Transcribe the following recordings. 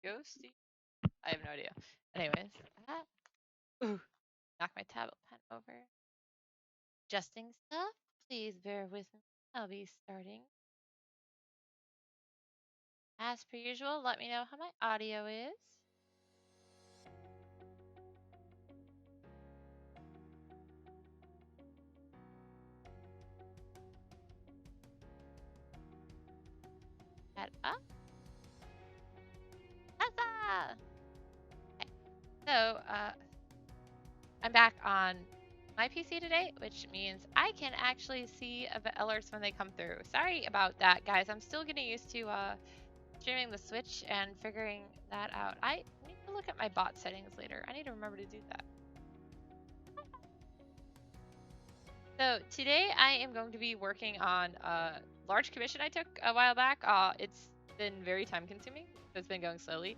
Ghosty? I have no idea. Anyways. Ooh, knock my tablet pen over. Adjusting stuff. Please bear with me. I'll be starting. As per usual, let me know how my audio is. Head up. Huzzah! Okay. So, I'm back on my PC today, which means I can actually see alerts when they come through. Sorry about that, guys. I'm still getting used to streaming the Switch and figuring that out. I need to look at my bot settings later. I need to remember to do that. So today I am going to be working on a large commission I took a while back. It's been very time consuming, so it's been going slowly.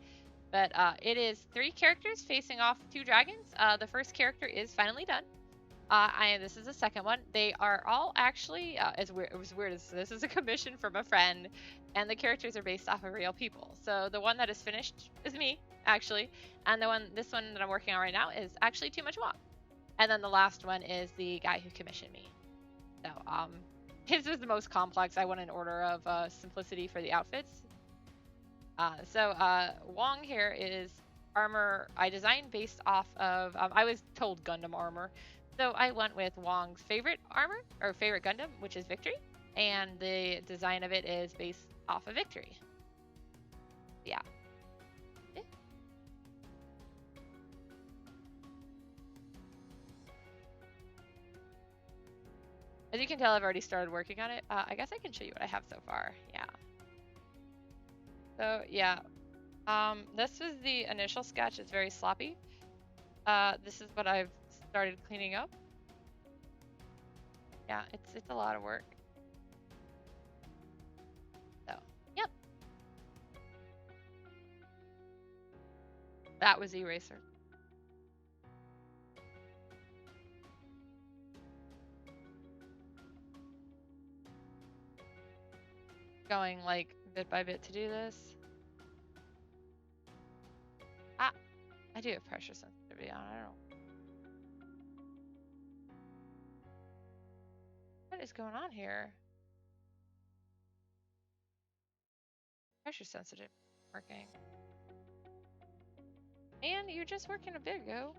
But it is 3 characters facing off 2 dragons. The first character is finally done. This is the second one. They are all actually, it was weird as this is a commission from a friend, and the characters are based off of real people. So the one that is finished is me, actually, and this one that I'm working on right now is actually Too Much Walk. And then the last one is the guy who commissioned me. So his was the most complex. I went in order of simplicity for the outfits. Wong here is armor I designed based off of, I was told Gundam armor. So I went with Wong's favorite armor, or favorite Gundam, which is Victory. And the design of it is based off of Victory. Yeah. As you can tell, I've already started working on it. I guess I can show you what I have so far. Yeah. So, yeah. This was the initial sketch. It's very sloppy. This is what I've started cleaning up. Yeah, it's a lot of work. So, yep. That was Eraser. Going like bit by bit to do this. I do have pressure sensitivity on. I don't know. What is going on here? Pressure sensitive working. And you're just working a bit ago.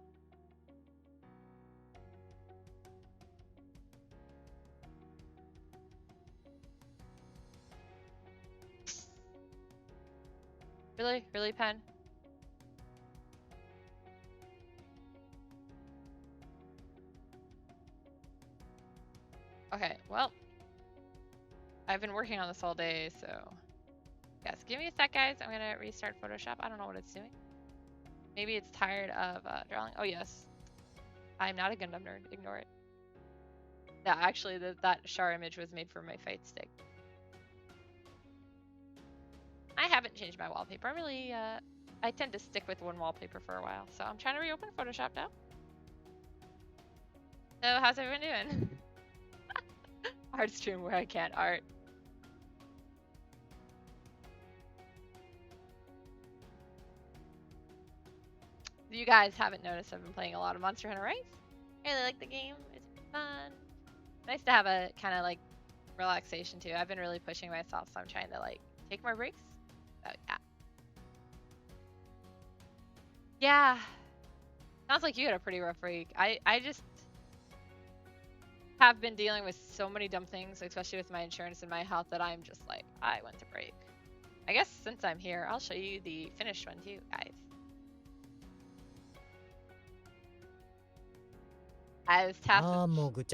Really? Really, Pen? Okay, well, I've been working on this all day, so yes, give me a sec, guys. I'm gonna restart Photoshop. I don't know what it's doing. Maybe it's tired of drawing. Oh yes, I'm not a Gundam nerd. Ignore it. Yeah, actually, that Char image was made for my fight stick. I haven't changed my wallpaper. I tend to stick with one wallpaper for a while, so I'm trying to reopen Photoshop now. So how's everyone doing? Art stream where I can't art. You guys haven't noticed I've been playing a lot of Monster Hunter Rise. I really like the game. It's fun. Nice to have a kind of like relaxation too. I've been really pushing myself, so I'm trying to like take more breaks. So yeah. Yeah. Sounds like you had a pretty rough week. I just have been dealing with so many dumb things, especially with my insurance and my health, that I'm just like, I want to break. I guess since I'm here, I'll show you the finished one too, guys. I was tasked with...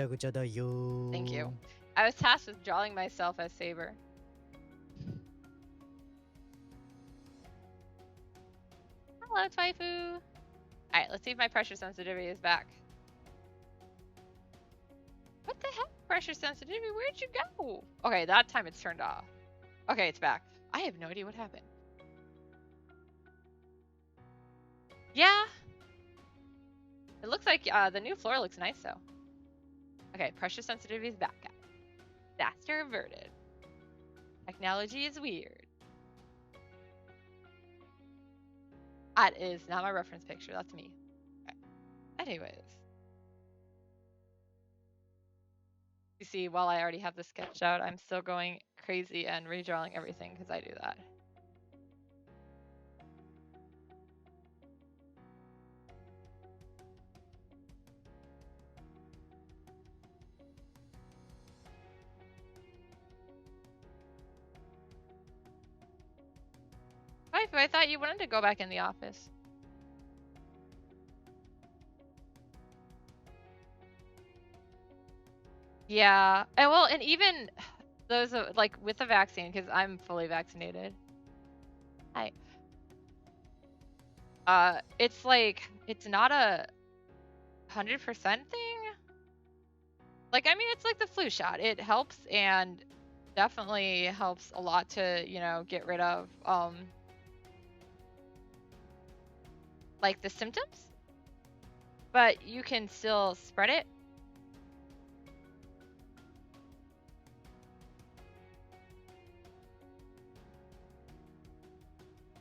Thank you. I was tasked with drawing myself as Saber. Hello, Twaifu. Alright, let's see if my pressure sensitivity is back. What the heck? Pressure sensitivity? Where'd you go? Okay, that time it's turned off. Okay, it's back. I have no idea what happened. Yeah. It looks like the new floor looks nice, though. Okay, pressure sensitivity is back, guys. Disaster averted. Technology is weird. That is not my reference picture. That's me. Okay. Anyways, you see, while I already have this sketched out, I'm still going crazy and redrawing everything because I do that. Wife, I thought you wanted to go back in the office. Yeah, and well, and even those like with the vaccine, because I'm fully vaccinated. I it's like it's not a 100% thing. Like, I mean, it's like the flu shot. It helps and definitely helps a lot to, get rid of like the symptoms, but you can still spread it.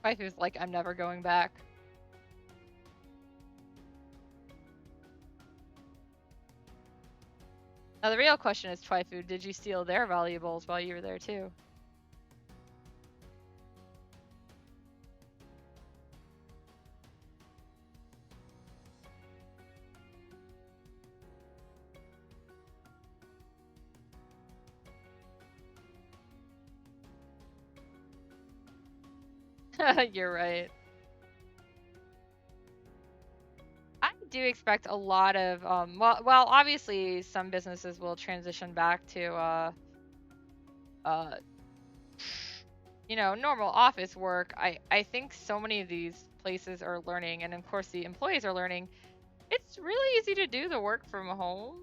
Wife is like, I'm never going back. Now the real question is, Twyfu, did you steal their valuables while you were there too? You're right. I do expect a lot of well, obviously some businesses will transition back to uh normal office work. I think so many of these places are learning, and of course the employees are learning, it's really easy to do the work from home,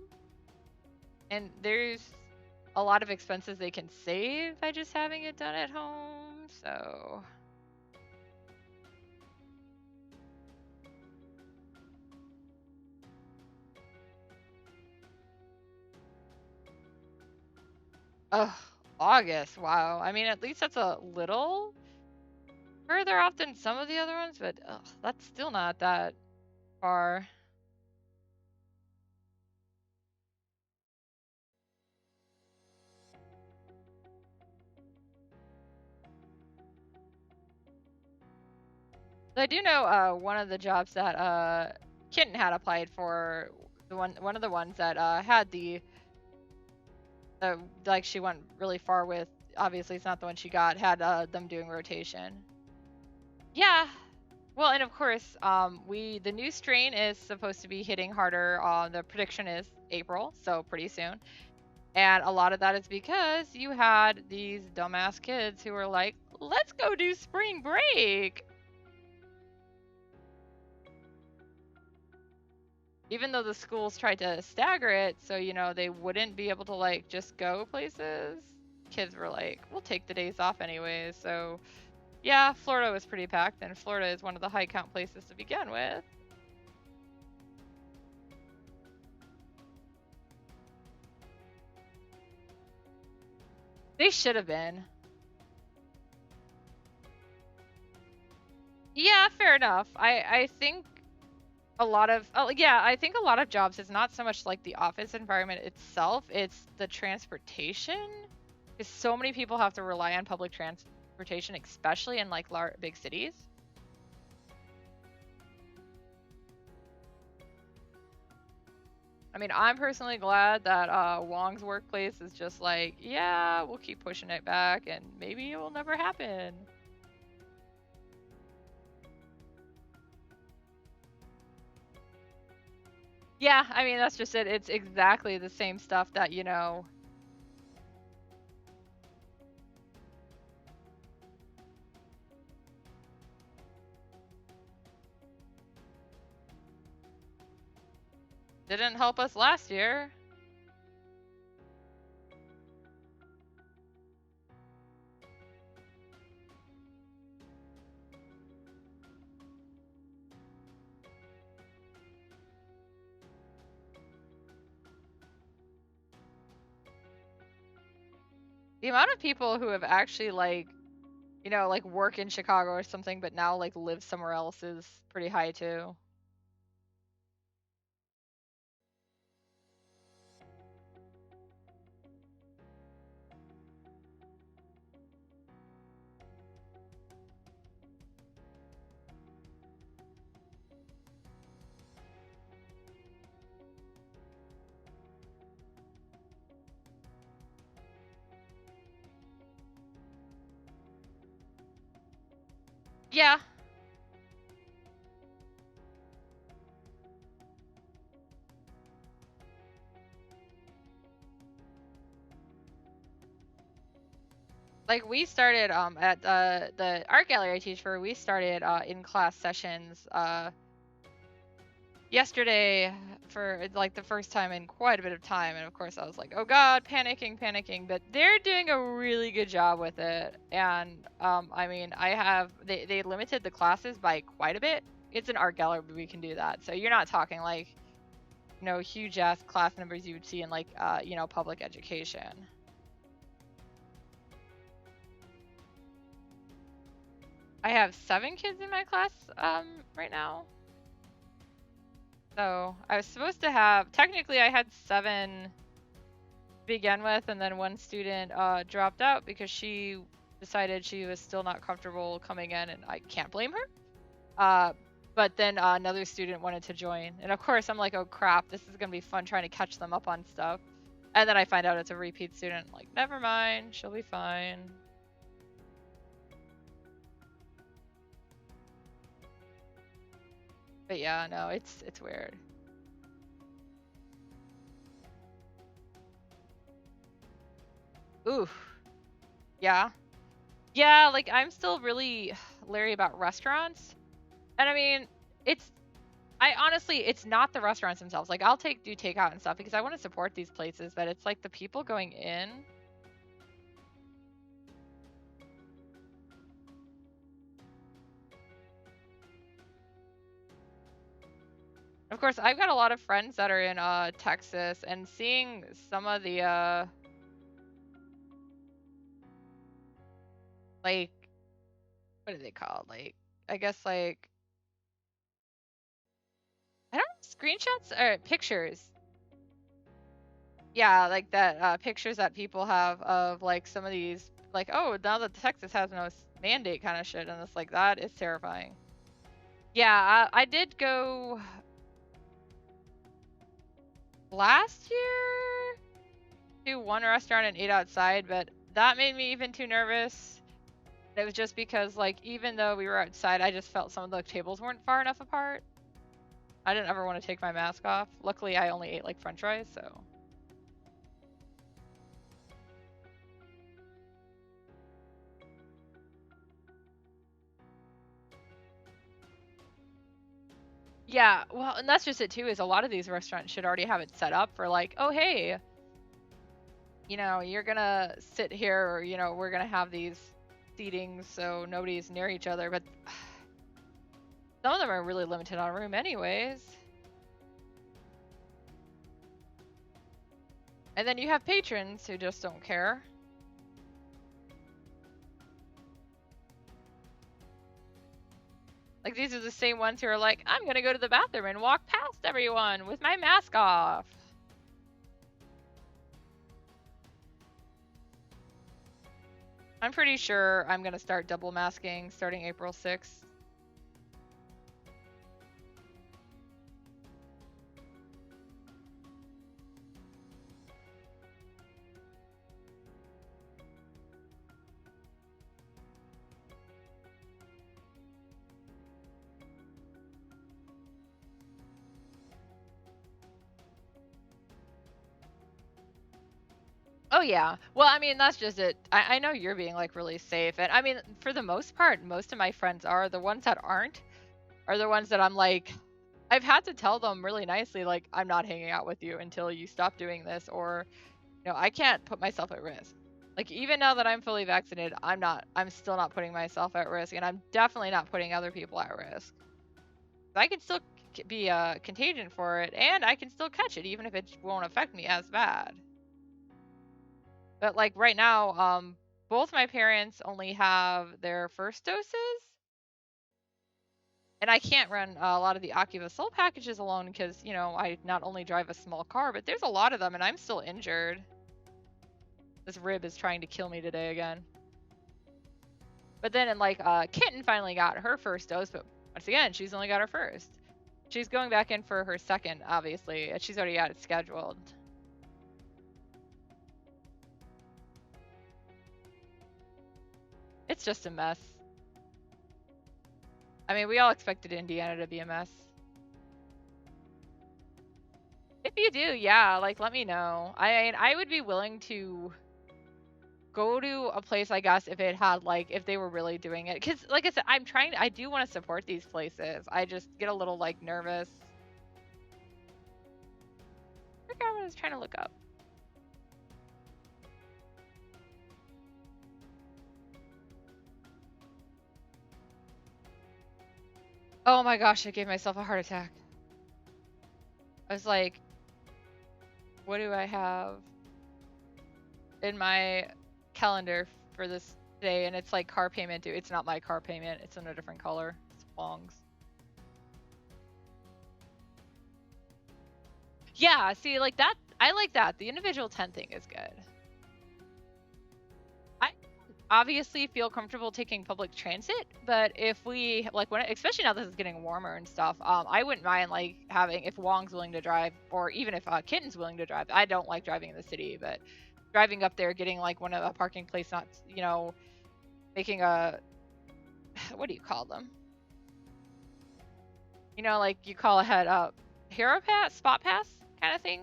and there's a lot of expenses they can save by just having it done at home. So ugh, August, wow. I mean, at least that's a little further off than some of the other ones, but that's still not that far. I do know one of the jobs that Kitten had applied for, one of the ones that had the like she went really far with. Obviously, it's not the one she got. Had them doing rotation. Yeah. Well, and of course, the new strain is supposed to be hitting harder. The prediction is April, so pretty soon. And a lot of that is because you had these dumbass kids who were like, "Let's go do spring break." Even though the schools tried to stagger it so they wouldn't be able to like just go places, kids were like, we'll take the days off anyways. So yeah, Florida was pretty packed, and Florida is one of the high count places to begin with. They should have been. Yeah, fair enough. I think a lot of I think a lot of jobs, it's not so much like the office environment itself, it's the transportation, because so many people have to rely on public transportation, especially in like big cities. I mean, I'm personally glad that Wong's workplace is just like, yeah, we'll keep pushing it back and maybe it will never happen. Yeah, I mean, that's just it. It's exactly the same stuff that, didn't help us last year. The amount of people who have actually like like work in Chicago or something, but now like live somewhere else is pretty high too. Yeah. Like we started at the art gallery I teach for, we started in class sessions yesterday for like the first time in quite a bit of time, and of course I was like, oh god, panicking, but they're doing a really good job with it. And I mean, they limited the classes by quite a bit. It's an art gallery, but we can do that, so you're not talking like huge ass class numbers you would see in like public education. I have 7 kids in my class right now. So I was supposed to have, technically I had 7 to begin with, and then one student dropped out because she decided she was still not comfortable coming in, and I can't blame her. But then another student wanted to join, and of course I'm like, oh crap, this is gonna be fun trying to catch them up on stuff. And then I find out it's a repeat student. I'm like, never mind, she'll be fine. But yeah, no, it's weird. Oof. Yeah. Yeah, like I'm still really leery about restaurants. And I mean, I honestly, it's not the restaurants themselves. Like I'll do takeout and stuff because I want to support these places, but it's like the people going in. Of course, I've got a lot of friends that are in Texas, and seeing some of the like, what are they called? Like, I guess like, I don't know, screenshots or pictures. Yeah, like that pictures that people have of like some of these, like, oh, now that Texas has no mandate kind of shit, and it's like that is terrifying. Yeah, I did go last year to one restaurant and ate outside, but that made me even too nervous. It was just because, like, even though we were outside, I just felt some of the tables weren't far enough apart. I didn't ever want to take my mask off. Luckily, I only ate like French fries, so. Yeah, well, and that's just it too, is a lot of these restaurants should already have it set up for like, oh hey, you're gonna sit here, or we're gonna have these seatings so nobody's near each other, but some of them are really limited on room anyways. And then you have patrons who just don't care. Like, these are the same ones who are like, I'm gonna go to the bathroom and walk past everyone with my mask off. I'm pretty sure I'm gonna start double masking starting April 6th. Oh yeah. Well, I mean, that's just it. I know you're being like really safe, and I mean, for the most part, most of my friends are. The ones that aren't are the ones that I'm like, I've had to tell them really nicely, like, I'm not hanging out with you until you stop doing this, or I can't put myself at risk. Like, even now that I'm fully vaccinated, I'm still not putting myself at risk, and I'm definitely not putting other people at risk. I can still be a contagion for it, and I can still catch it, even if it won't affect me as bad. But like right now, both my parents only have their first doses, and I can't run a lot of the Oculus Soul packages alone because, you know, I not only drive a small car, but there's a lot of them, and I'm still injured. This rib is trying to kill me today again. But then, and like, Kitten finally got her first dose, but once again, she's only got her first. She's going back in for her second, obviously. She's already got it scheduled. It's just a mess. I mean, we all expected Indiana to be a mess. If you do, yeah, like, let me know. I would be willing to go to a place, I guess, if it had, like, if they were really doing it. Because, like I said, I do want to support these places. I just get a little, like, nervous. I forgot what I was trying to look up. Oh my gosh, I gave myself a heart attack. I was like, what do I have in my calendar for this day? And it's like car payment due. It's not my car payment. It's in a different color. It's Wong's. Yeah, see, like that, I like that. The individual tent thing is good. I obviously feel comfortable taking public transit, but if we, like, when, especially now this is getting warmer and stuff, I wouldn't mind, like, having, if Wong's willing to drive, or even if Kitten's willing to drive. I don't like driving in the city, but driving up there, getting, like, one of a parking place, not, you know, making a, what do you call them? You know, like, you call ahead up, hero pass, spot pass kind of thing.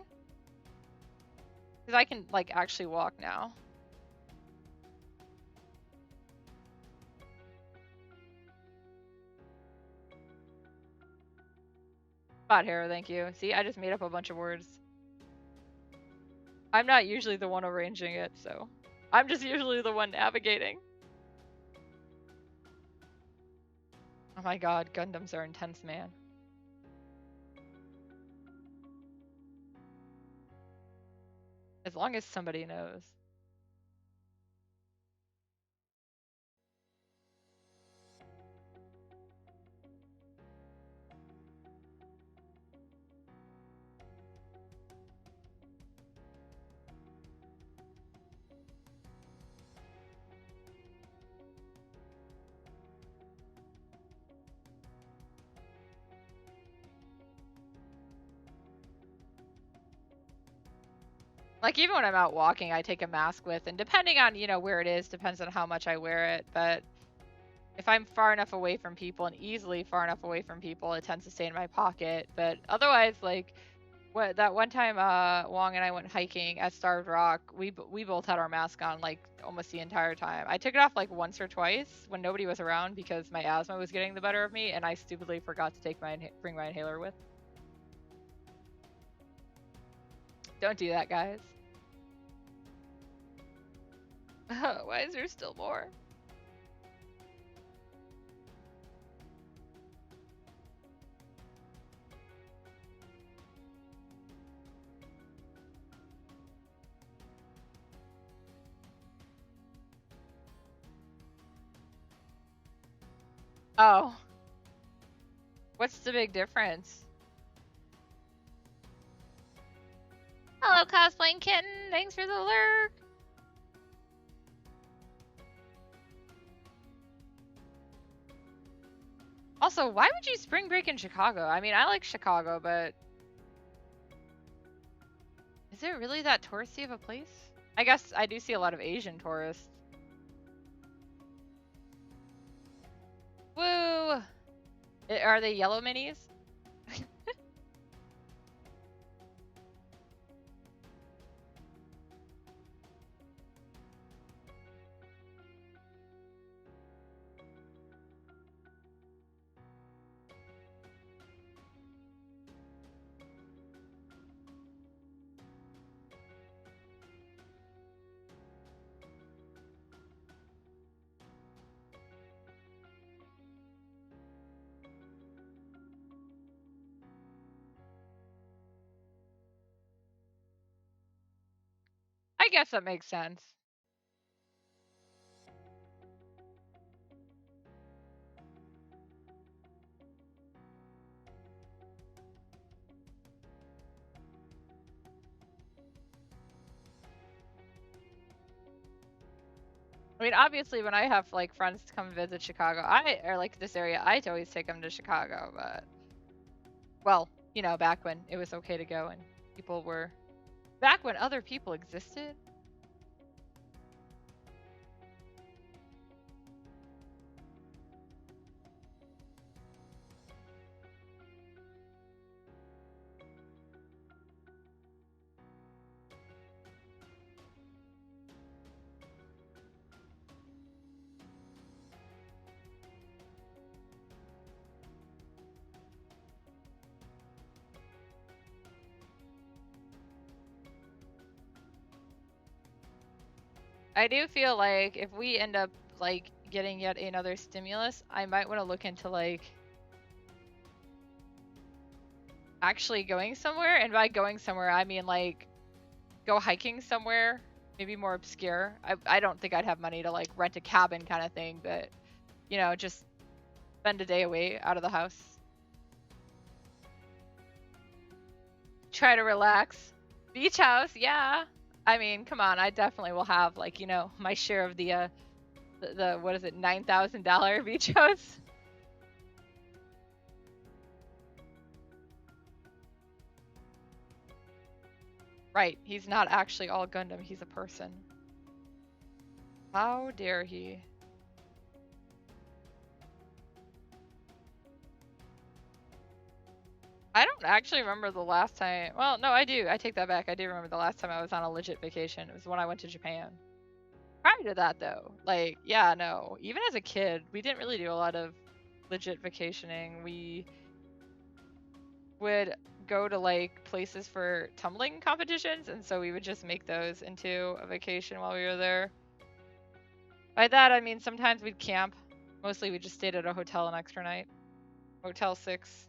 Because I can, like, actually walk now. Spot hero, thank you. See, I just made up a bunch of words. I'm not usually the one arranging it, so I'm just usually the one navigating. Oh my god, Gundams are intense, man. As long as somebody knows. Like, even when I'm out walking, I take a mask with, and depending on, you know, where it is, depends on how much I wear it, but if I'm far enough away from people, and easily far enough away from people, it tends to stay in my pocket. But otherwise, like, what, that one time Wong and I went hiking at Starved Rock, we both had our mask on, like, almost the entire time. I took it off, like, once or twice when nobody was around because my asthma was getting the better of me, and I stupidly forgot to bring my inhaler with. Don't do that, guys. Why is there still more? Oh. What's the big difference? Hello, cosplaying kitten. Thanks for the lurk. Also, why would you spring break in Chicago? I mean, I like Chicago, but is it really that touristy of a place? I guess I do see a lot of Asian tourists. Woo! Are they yellow minis? I guess that makes sense. I mean, obviously, when I have like friends to come visit Chicago, or like this area, I'd always take them to Chicago. But well, you know, back when it was okay to go and people were back when other people existed. I do feel like if we end up like getting yet another stimulus, I might want to look into like actually going somewhere. And by going somewhere, I mean like go hiking somewhere, maybe more obscure. I don't think I'd have money to like rent a cabin kind of thing, but you know, just spend a day away out of the house. Try to relax. Beach house, yeah. I mean, come on, I definitely will have like, you know, my share of the what is it, $9,000 beach house? Right, he's not actually all Gundam, he's a person. How dare he? I don't actually remember the last time. Well, no, I do. I take that back. I do remember the last time I was on a legit vacation. It was when I went to Japan. Prior to that, though, like, yeah, no. Even as a kid, we didn't really do a lot of legit vacationing. We would go to like places for tumbling competitions, and so we would just make those into a vacation while we were there. By that, I mean sometimes we'd camp. Mostly we just stayed at a hotel an extra night. Motel 6.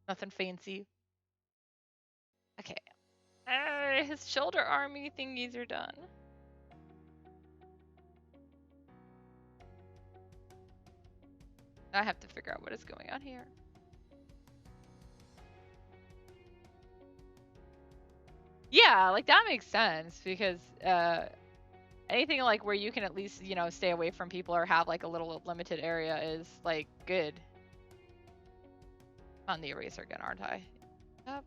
Nothing fancy. Okay. His shoulder army thingies are done. I have to figure out what is going on here. Yeah, like that makes sense because anything like where you can at least, you know, stay away from people or have like a little limited area is like good. On the eraser again, aren't I? Yep.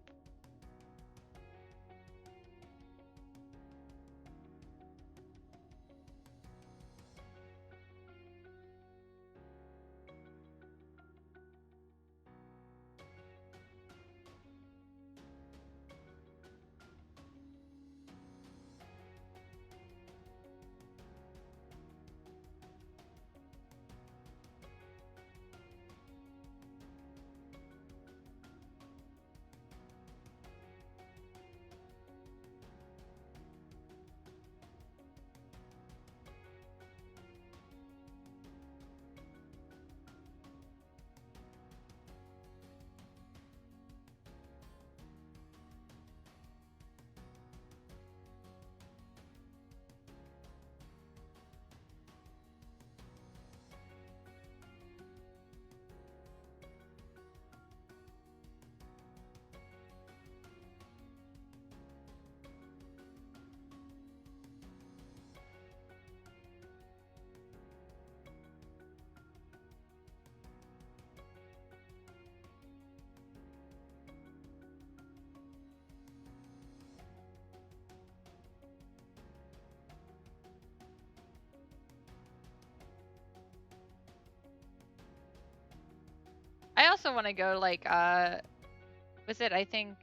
I also want to go like was it, I think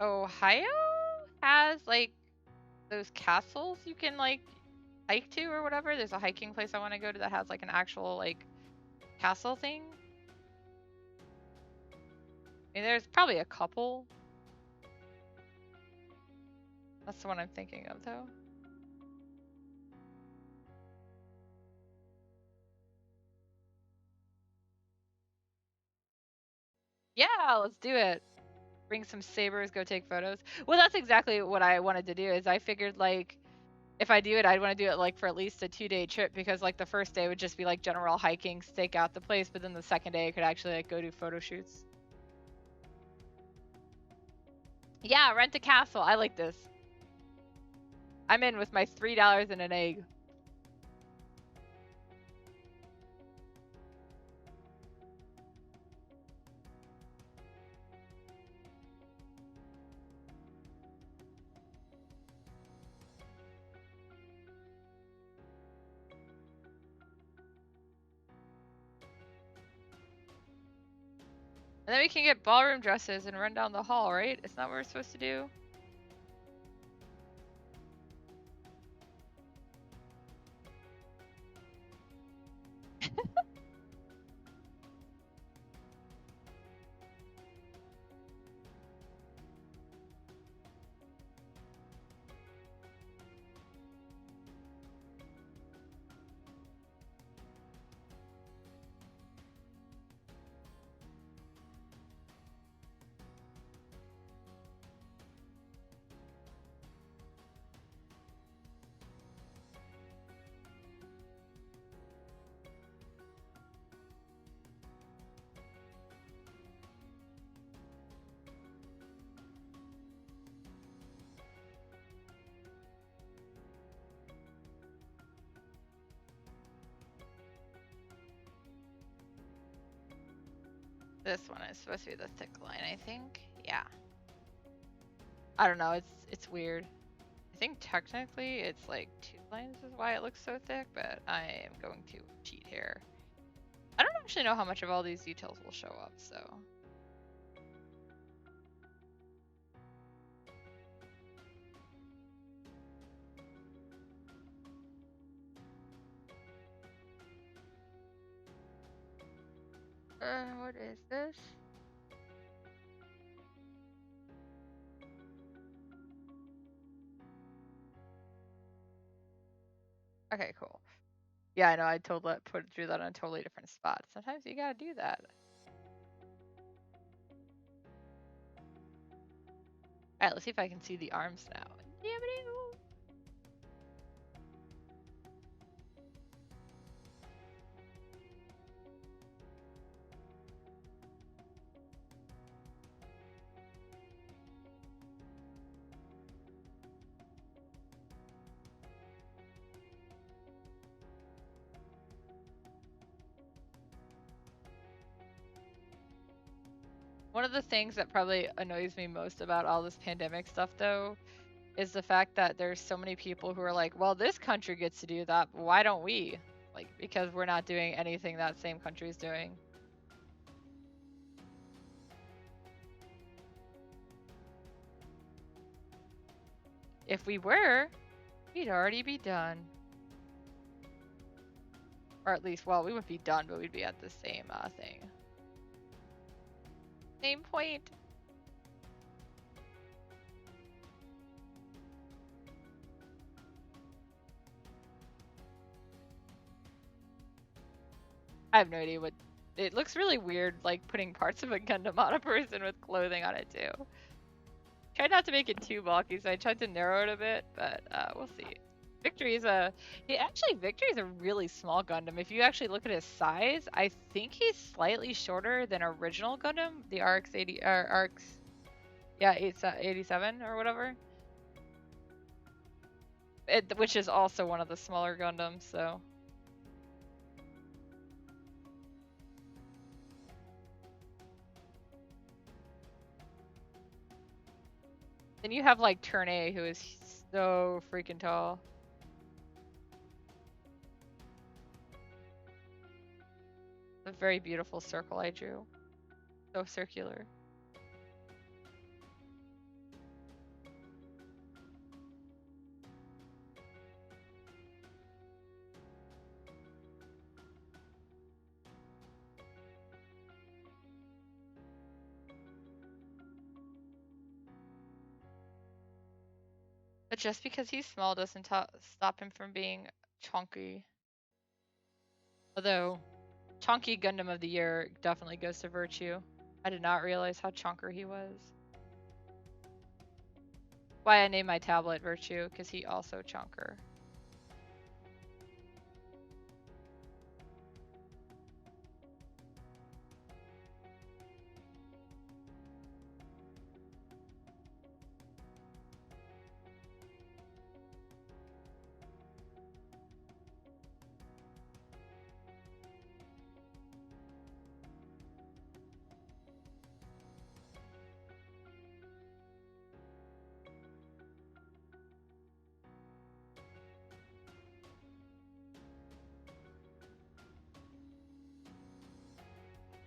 Ohio has like those castles you can like hike to or whatever. There's a hiking place I want to go to that has like an actual like castle thing. I mean, there's probably a couple. That's the one I'm thinking of though. Yeah, let's do it. Bring some sabers, go take photos. Well, that's exactly what I wanted to do. Is I figured like if I do it, I'd want to do it like for at least a 2-day trip because like the first day would just be like general hiking, stake out the place, but then the second day I could actually like go do photo shoots. Yeah, rent a castle. I like this. I'm in with my $3 and an egg. And then we can get ballroom dresses and run down the hall, right? Isn't that what we're supposed to do? This one is supposed to be the thick line, I think. Yeah. I don't know. It's weird. I think technically it's like 2 lines is why it looks so thick, but I am going to cheat here. I don't actually know how much of all these details will show up, so. What is this? Okay, cool. Yeah, I know. I drew that on a totally different spot. Sometimes you gotta do that. All right, let's see if I can see the arms now. One of the things that probably annoys me most about all this pandemic stuff, though, is the fact that there's so many people who are like, well, this country gets to do that, but why don't we? Like, because we're not doing anything that same country is doing. If we were, we'd already be done. Or at least, well, we wouldn't be done, but we'd be at the same thing. Same point. I have no idea what. It looks really weird, like putting parts of a Gundam on a person with clothing on it too. Tried not to make it too bulky, so I tried to narrow it a bit, but we'll see. Victory is Victory is a really small Gundam. If you actually look at his size, I think he's slightly shorter than original Gundam, the RX 80 or RX, yeah, 87 or whatever. Which is also one of the smaller Gundams, so. Then you have like Turn A, who is so freaking tall. A very beautiful circle I drew. So circular. But just because he's small doesn't stop him from being chunky. Although, chunky Gundam of the Year definitely goes to Virtue. I did not realize how chunker he was. Why I named my tablet Virtue, because he also chunker.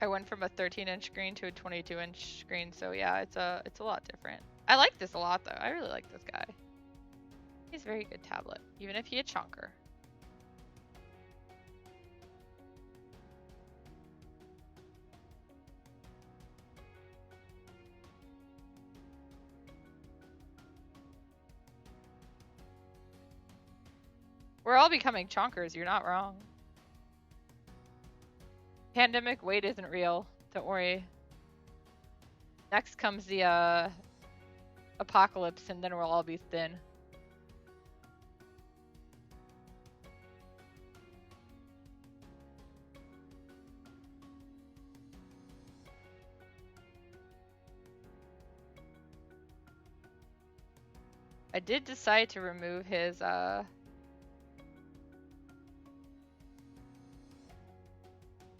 I went from a 13-inch screen to a 22-inch screen, so yeah, it's a lot different. I like this a lot though. I really like this guy. He's a very good tablet, even if he a chonker. We're all becoming chonkers, you're not wrong. Pandemic weight isn't real, don't worry. Next comes the apocalypse and then we'll all be thin. I did decide to remove his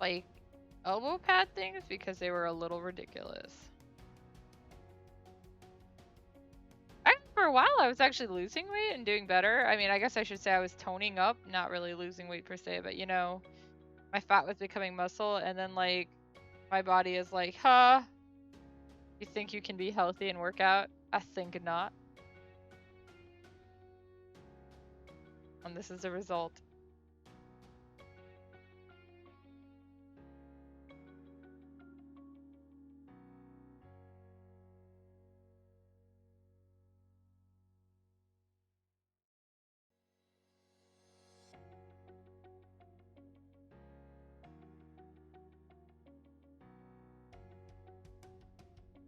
like elbow pad things because they were a little ridiculous. For a while I was actually losing weight and doing better. I mean, I guess I should say I was toning up, not really losing weight per se, but you know, my fat was becoming muscle and then like my body is like, huh? You think you can be healthy and work out? I think not. And this is the result.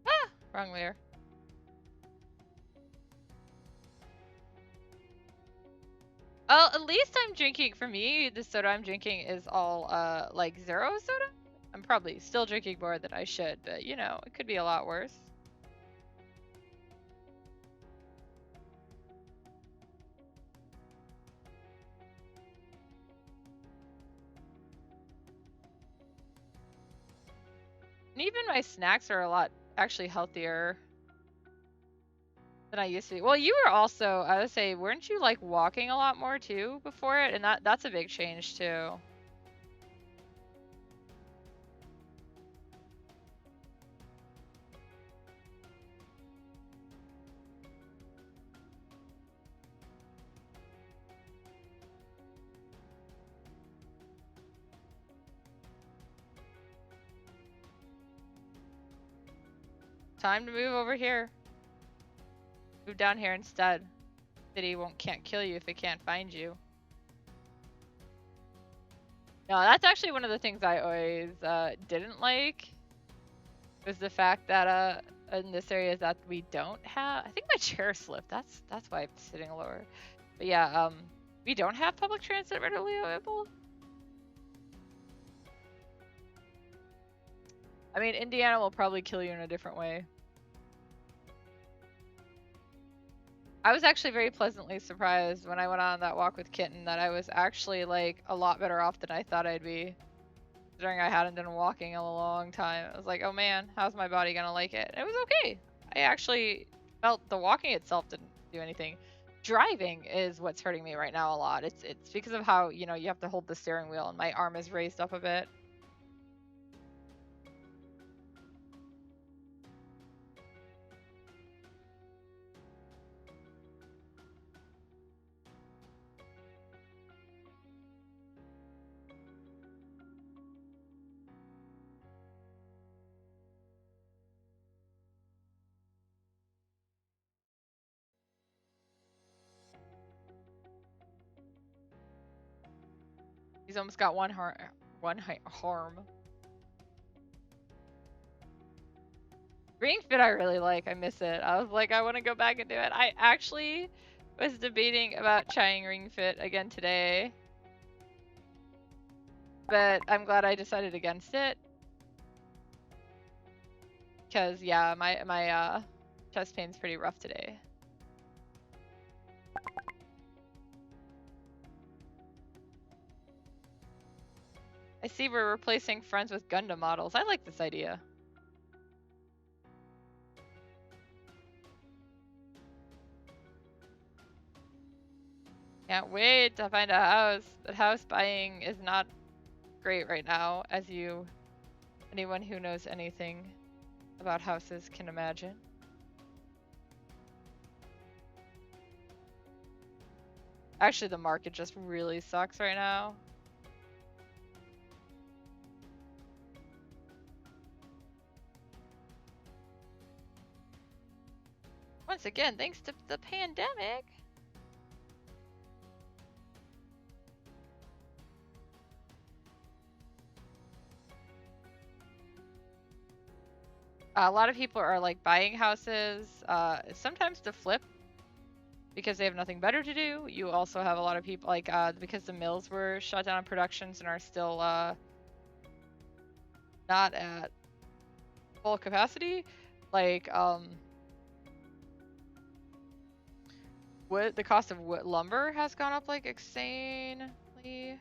Ah! Wrong layer. Oh, at least I'm drinking, for me, the soda I'm drinking is all, like, zero soda? I'm probably still drinking more than I should, but, you know, it could be a lot worse. And even my snacks are a lot, actually, healthier than I used to be. Well, you were also, I would say, weren't you, like, walking a lot more, too, before it? And that's a big change, too. Time to move over here. Move down here instead. City can't kill you if it can't find you. No, that's actually one of the things I always didn't like. Was the fact that in this area that we don't have. I think my chair slipped. That's why I'm sitting lower. But yeah, we don't have public transit readily available. I mean, Indiana will probably kill you in a different way. I was actually very pleasantly surprised when I went on that walk with Kitten that I was actually like a lot better off than I thought I'd be. Considering I hadn't been walking in a long time. I was like, oh man, how's my body gonna like it? And it was okay. I actually felt the walking itself didn't do anything. Driving is what's hurting me right now a lot. It's because of how, you know, you have to hold the steering wheel and my arm is raised up a bit. He's almost got one harm. Ring Fit I really like. I miss it. I was like, I want to go back and do it. I actually was debating about trying Ring Fit again today. But I'm glad I decided against it. Because, yeah, my chest pain's pretty rough today. I see we're replacing friends with Gundam models. I like this idea. Can't wait to find a house. But house buying is not great right now, as you Anyone who knows anything about houses can imagine. Actually, the market just really sucks right now. Once again, thanks to the pandemic. A lot of people are like buying houses, sometimes to flip because they have nothing better to do. You also have a lot of people like because the mills were shut down in productions and are still not at full capacity. Like wood, the cost of wood lumber has gone up like insanely.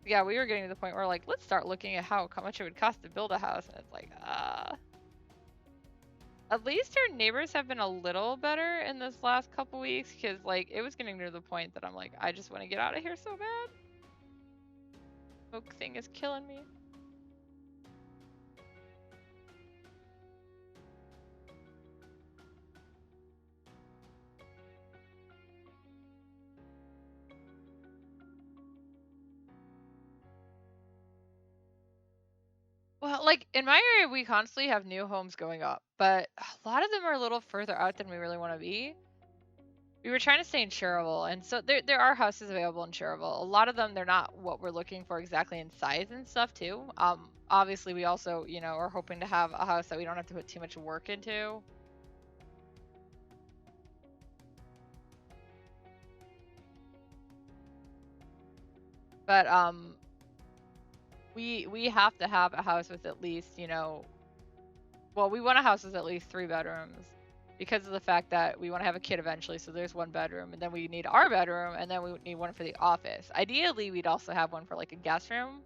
Yeah, we were getting to the point where like let's start looking at how much it would cost to build a house, and it's like At least our neighbors have been a little better in this last couple weeks, because like it was getting to the point that I'm like, I just want to get out of here so bad. Smoke thing is killing me. Well, like in my area, we constantly have new homes going up, but a lot of them are a little further out than we really want to be. We were trying to stay in Cherville, and so there are houses available in Cherville. A lot of them, they're not what we're looking for exactly in size and stuff too. Obviously we also, you know, are hoping to have a house that we don't have to put too much work into. But we have to have a house with at least, you know, well, we want a house with at least 3 bedrooms because of the fact that we want to have a kid eventually, so there's 1 bedroom, and then we need our bedroom, and then we need one for the office. Ideally, we'd also have one for like a guest room,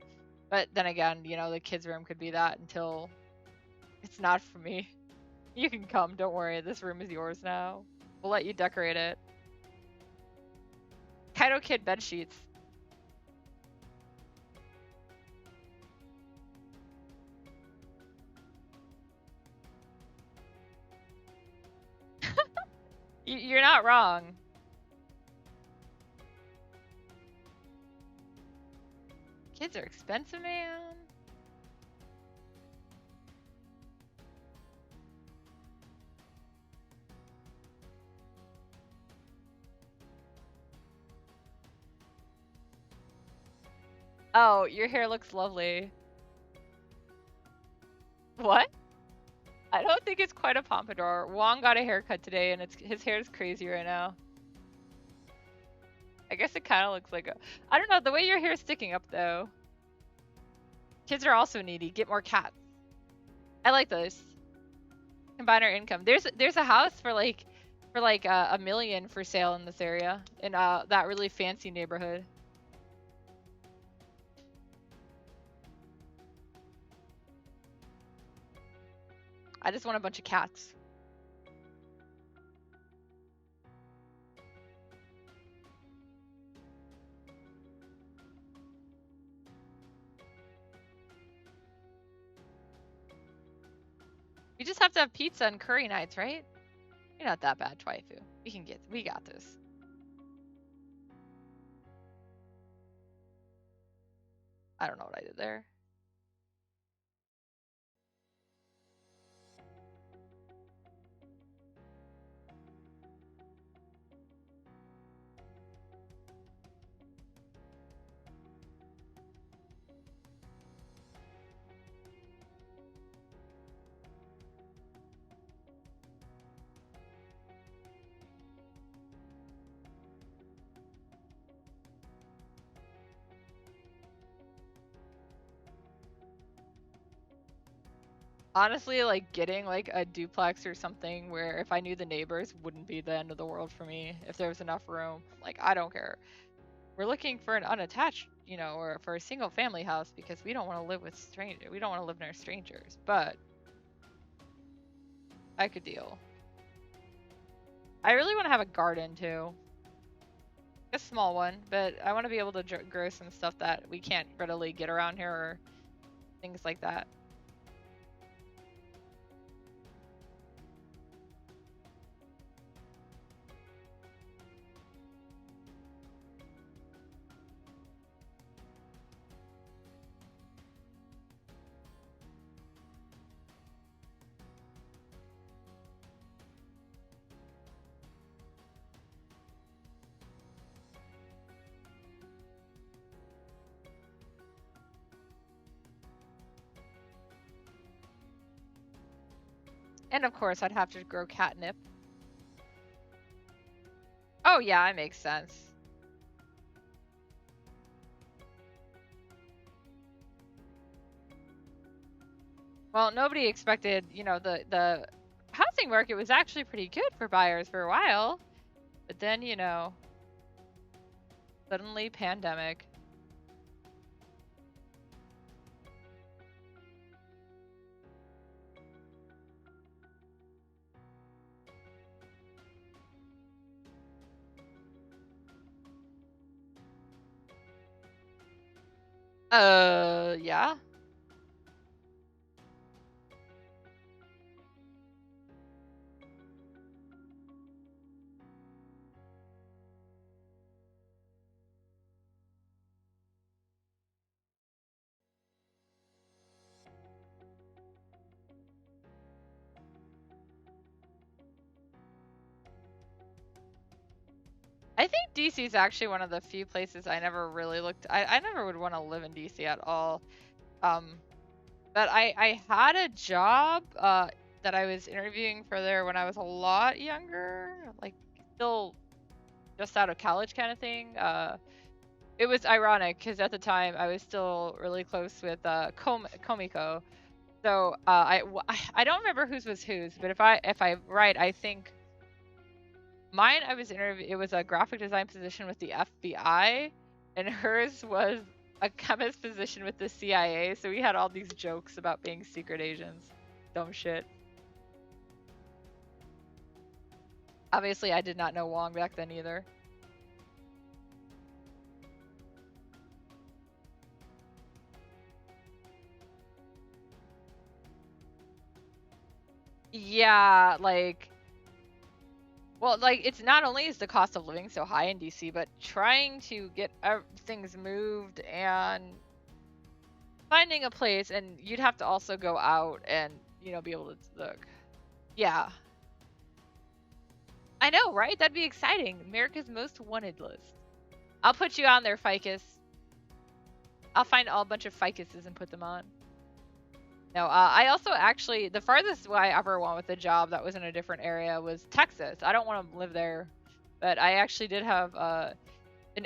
but then again, you know, the kids' room could be that until it's not for me. You can come, don't worry, this room is yours now. We'll let you decorate it. Kaido Kid bed sheets. You're not wrong. Kids are expensive, man. Oh, your hair looks lovely. What? I don't think it's quite a pompadour. Wong got a haircut today, and his hair is crazy right now. I guess it kind of looks like a... I don't know, the way your hair is sticking up, though. Kids are also needy. Get more cats. I like those. Combine our income. There's a house for like $1 million for sale in this area, in that really fancy neighborhood. I just want a bunch of cats. We just have to have pizza and curry nights, right? You're not that bad, Twaifu. We got this. I don't know what I did there. Honestly, like getting like a duplex or something where if I knew the neighbors wouldn't be the end of the world for me if there was enough room. Like I don't care. We're looking for an unattached, you know, or for a single family house because we don't want to live with strangers. We don't want to live near strangers, but I could deal. I really want to have a garden too. A small one, but I want to be able to grow some stuff that we can't readily get around here or things like that. And of course, I'd have to grow catnip. Oh yeah, it makes sense. Well, nobody expected, the housing market was actually pretty good for buyers for a while, but then, suddenly pandemic. Yeah. I think DC is actually one of the few places I never really looked. I never would want to live in DC at all. Um, but I had a job that I was interviewing for there when I was a lot younger, like still just out of college kind of thing. It was ironic because at the time I was still really close with Komiko. So I don't remember whose was whose, but if I right, I think mine I was interviewing. It was a graphic design position with the FBI, and hers was a chemist position with the CIA. So we had all these jokes about being secret agents. Dumb shit. Obviously, I did not know Wong back then either. Yeah, like, well, like it's not only is the cost of living so high in DC, but trying to get things moved and finding a place, and you'd have to also go out and be able to look. Yeah, I know, right? That'd be exciting. America's Most Wanted list. I'll put you on there, Ficus. I'll find a bunch of Ficuses and put them on. No, I also actually, the farthest I ever went with a job that was in a different area was Texas. I don't want to live there, but I actually did have an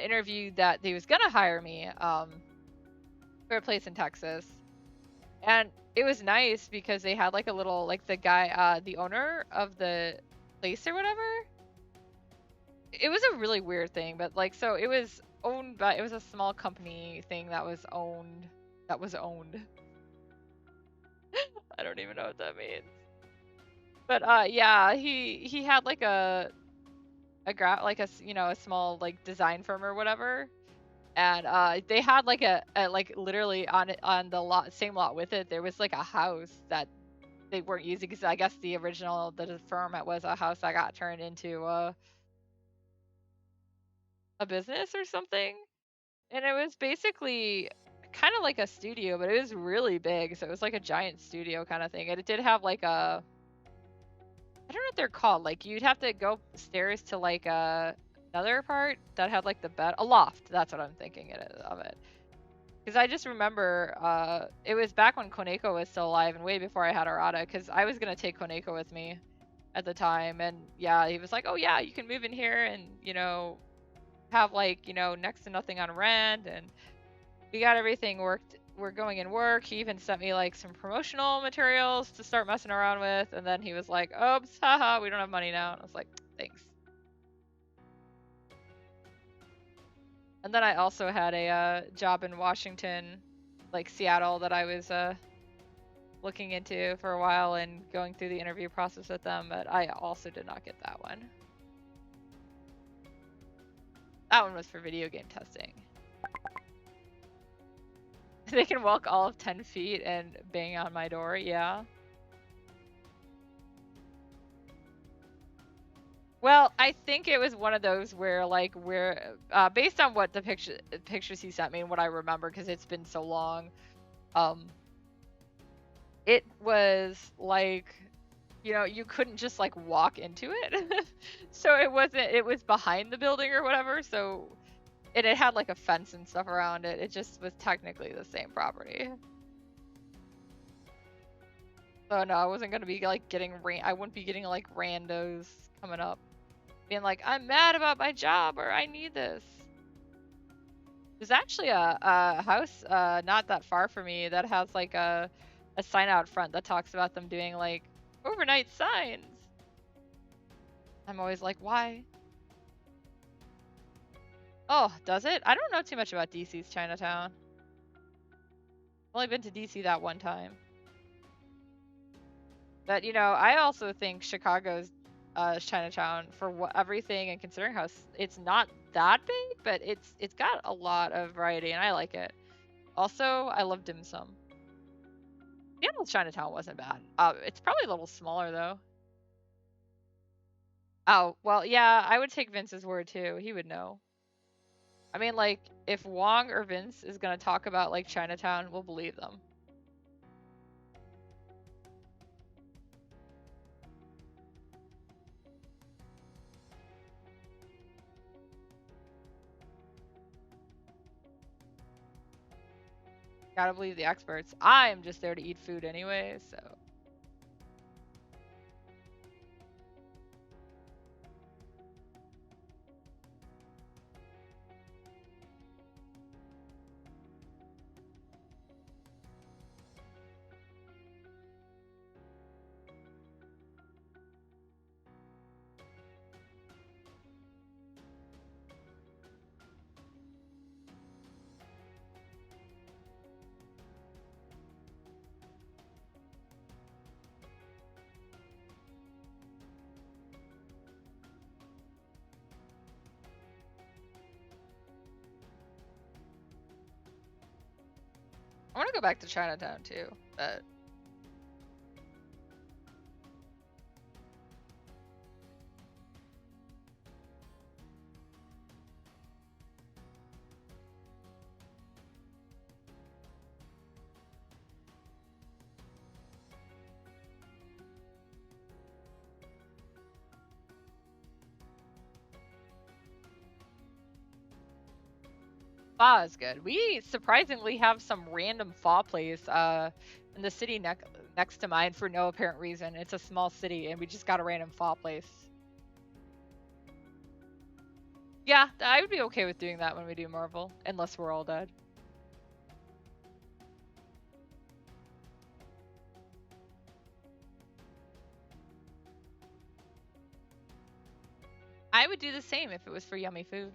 interview that they was gonna hire me for a place in Texas, and it was nice because they had like a little, like the guy, the owner of the place or whatever. It was a really weird thing, but like, so it was owned by, it was a small company thing that was owned. That was owned. I don't even know what that means. But yeah, he had like like a small like design firm or whatever, and they had like a like literally on the same lot with it, there was like a house that they weren't using because I guess the original the firm it was a house that got turned into a business or something, and it was basically kind of like a studio, but it was really big, so it was like a giant studio kind of thing, and it did have like a, I don't know what they're called. Like you'd have to go stairs to like another part that had like the bed, a loft. That's what I'm thinking of it. Because I just remember it was back when Koneko was still alive and way before I had Arata. Because I was gonna take Koneko with me at the time, and yeah, he was like, "Oh yeah, you can move in here and have like next to nothing on rent, and we got everything worked. We're going in work." He even sent me like some promotional materials to start messing around with, and then he was like, "Oops, haha, we don't have money now." And I was like, "Thanks." And then I also had a job in Washington, like Seattle, that I was looking into for a while and going through the interview process with them, but I also did not get that one. That one was for video game testing. They can walk all of 10 feet and bang on my door, yeah. Well, I think it was one of those where, like, based on what the pictures he sent me and what I remember, because it's been so long, it was like, you couldn't just like walk into it. So it was behind the building or whatever. So it had like a fence and stuff around it. It just was technically the same property. So no, I wasn't gonna be like getting I wouldn't be getting like randos coming up, being like, I'm mad about my job or I need this. There's actually a house not that far from me that has like a sign out front that talks about them doing like overnight signs. I'm always like, why? Oh, does it? I don't know too much about DC's Chinatown. I've only been to DC that one time. But you know, I also think Chicago's Chinatown for everything, and considering how it's not that big, but it's got a lot of variety and I like it. Also, I love dim sum. Seattle's Chinatown wasn't bad. It's probably a little smaller though. Oh, well, yeah, I would take Vince's word too. He would know. I mean, like, if Wong or Vince is gonna talk about like Chinatown, we'll believe them. Gotta believe the experts. I am just there to eat food anyway, so. I want to go back to Chinatown too, but pho is good. We surprisingly have some random pho place in the city next to mine for no apparent reason. It's a small city and we just got a random pho place. Yeah, I would be okay with doing that when we do Marvel, unless we're all dead. I would do the same if it was for yummy food.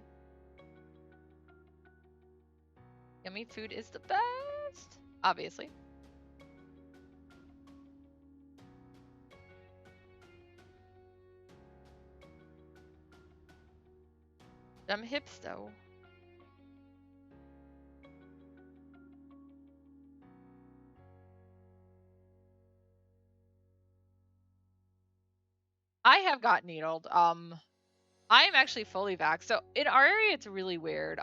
Yummy food is the best, obviously. Them hips though. I have got needled. I am actually fully vaxxed. So in our area, it's really weird.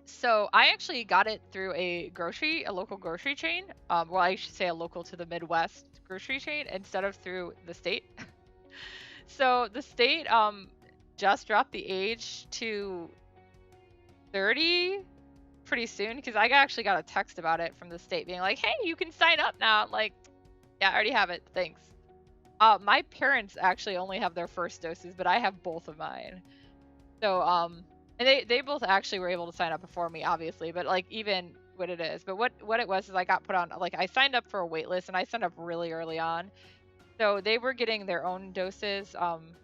So I actually got it through a local grocery chain. Well, I should say a local to the Midwest grocery chain instead of through the state. So the state just dropped the age to 30 pretty soon because I actually got a text about it from the state being like, "Hey, you can sign up now." I'm like, yeah, I already have it. Thanks. My parents actually only have their first doses, but I have both of mine. So and they both actually were able to sign up before me, obviously, but like even what it is. But what it was is I got put on, like I signed up for a wait list and I signed up really early on. So they were getting their own doses from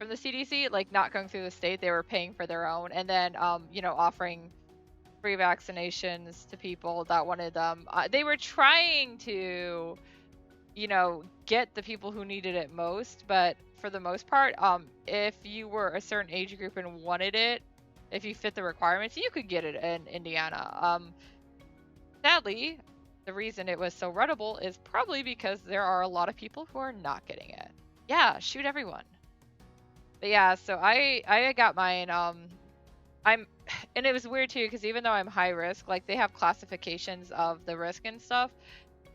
the CDC, like not going through the state. They were paying for their own and then you know, offering free vaccinations to people that wanted them. They were trying to, you know, get the people who needed it most, but for the most part, if you were a certain age group and wanted it, if you fit the requirements, you could get it in Indiana. Sadly, the reason it was so runnable is probably because there are a lot of people who are not getting it. Yeah, shoot everyone. But yeah, so I got mine. I'm and it was weird too because even though I'm high risk, like they have classifications of the risk and stuff.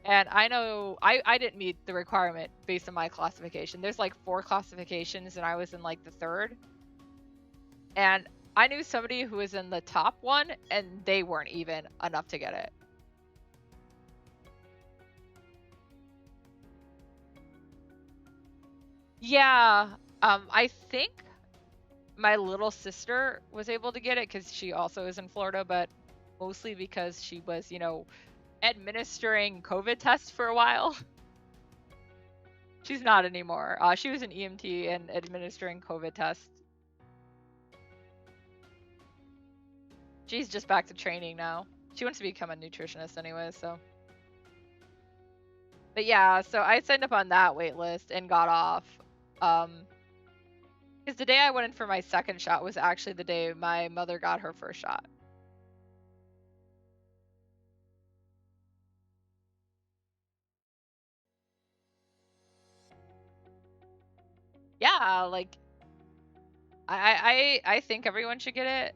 And I know I didn't meet the requirement based on my classification. There's like 4 classifications and I was in like the 3rd. And I knew somebody who was in the top one and they weren't even enough to get it. Yeah. I think my little sister was able to get it because she also is in Florida, but mostly because she was, administering COVID tests for a while. She's not anymore. She was an EMT and administering COVID tests. She's just back to training now. She wants to become a nutritionist anyway, so. But yeah, so I signed up on that wait list and got off. Because the day I went in for my second shot was actually the day my mother got her first shot. Yeah, like I think everyone should get it.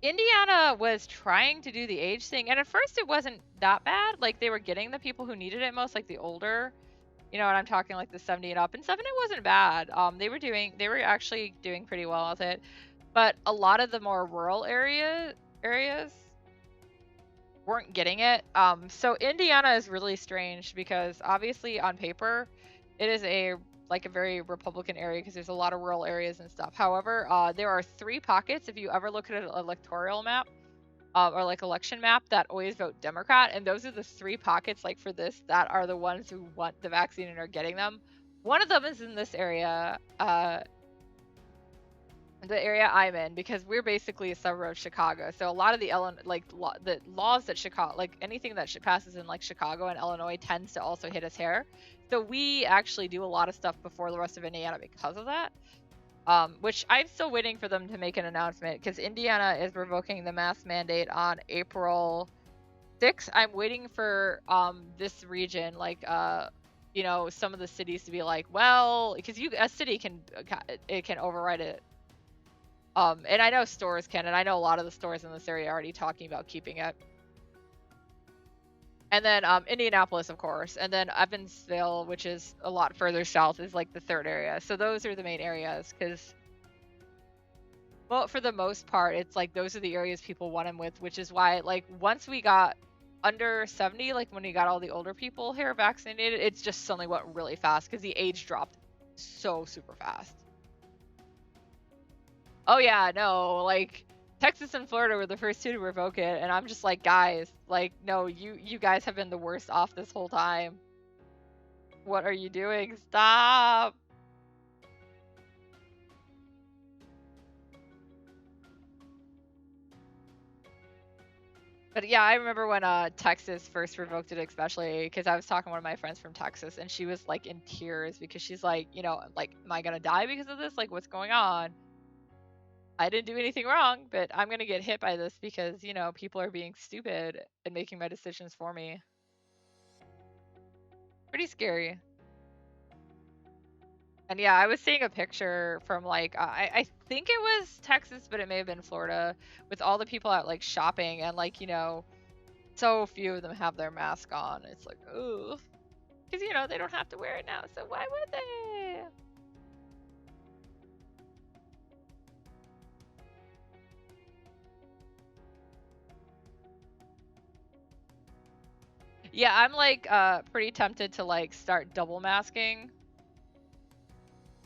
Indiana was trying to do the age thing, and at first it wasn't that bad. Like they were getting the people who needed it most, like the older, and I'm talking like the 70 and up and stuff, and it wasn't bad. They were actually doing pretty well with it, but a lot of the more rural areas weren't getting it. So Indiana is really strange because obviously on paper, it is a very Republican area because there's a lot of rural areas and stuff. However, there are 3 pockets if you ever look at an electoral map or like election map that always vote Democrat, and those are the 3 pockets like for this that are the ones who want the vaccine and are getting them. One of them is in this area. The area I'm in, because we're basically a suburb of Chicago. So a lot of the the laws that Chicago, like anything that passes in like Chicago and Illinois, tends to also hit us here. So we actually do a lot of stuff before the rest of Indiana because of that. Which I'm still waiting for them to make an announcement because Indiana is revoking the mask mandate on April 6th. I'm waiting for this region, some of the cities to be like, well, because a city can override it. And I know stores can, and I know a lot of the stores in this area are already talking about keeping it. And then Indianapolis, of course, and then Evansville, which is a lot further south, is like the third area. So those are the main areas, because, well, for the most part, it's like those are the areas people want them with, which is why, like, once we got under 70, like when we got all the older people here vaccinated, it's just suddenly went really fast because the age dropped so super fast. Oh yeah, no, like Texas and Florida were the first 2 to revoke it, and I'm just like, guys, like, no, you guys have been the worst off this whole time. What are you doing? Stop. But yeah, I remember when Texas first revoked it, especially because I was talking to one of my friends from Texas, and she was like in tears because she's like, like, am I gonna die because of this? Like, what's going on? I didn't do anything wrong, but I'm gonna get hit by this because, people are being stupid and making my decisions for me. Pretty scary. And yeah, I was seeing a picture from like I think it was Texas, but it may have been Florida, with all the people out like shopping, and like, so few of them have their mask on. It's like, ooh, because they don't have to wear it now, so why would they? Yeah, I'm like pretty tempted to like start double masking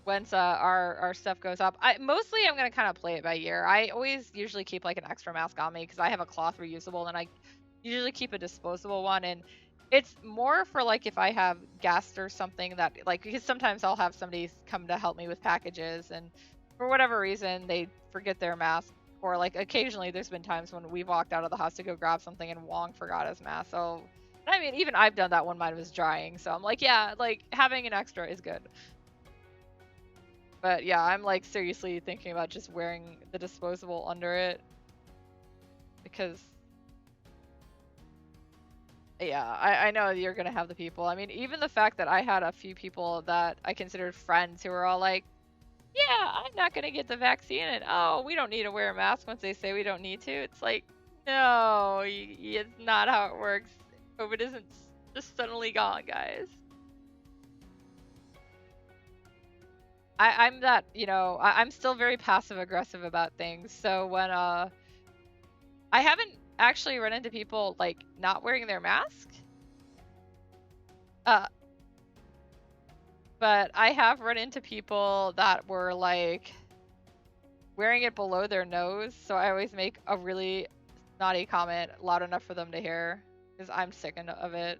once our stuff goes up. Mostly I'm gonna kind of play it by ear. I always usually keep like an extra mask on me because I have a cloth reusable, and I usually keep a disposable one, and it's more for like if I have guests or something that like, because sometimes I'll have somebody come to help me with packages, and for whatever reason they forget their mask, or like occasionally there's been times when we've walked out of the house to go grab something and Wong forgot his mask. So I mean, even I've done that when mine was drying, so I'm like, yeah, like having an extra is good. But yeah, I'm like seriously thinking about just wearing the disposable under it, because yeah, I know you're gonna have the people. I mean, even the fact that I had a few people that I considered friends who were all like, yeah, I'm not gonna get the vaccine, and oh, we don't need to wear a mask once they say we don't need to. It's like, no, it's not how it works. COVID isn't just suddenly gone, guys. I'm that, I'm still very passive aggressive about things. So when I haven't actually run into people like not wearing their mask. But but I have run into people that were like wearing it below their nose, so I always make a really snotty comment loud enough for them to hear, because I'm sick of it.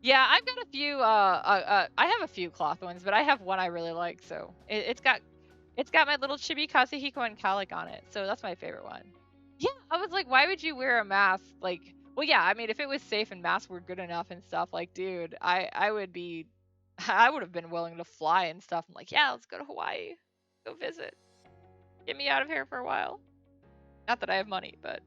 Yeah, I've got a few. I have a few cloth ones, but I have one I really like. So it's got my little chibi Kazuhiko and Calic on it. So that's my favorite one. Yeah, I was like, why would you wear a mask? Like, well, yeah, I mean, if it was safe and masks were good enough and stuff, like, dude, I would be, I would have been willing to fly and stuff. I'm like, yeah, let's go to Hawaii, go visit, get me out of here for a while. Not that I have money, but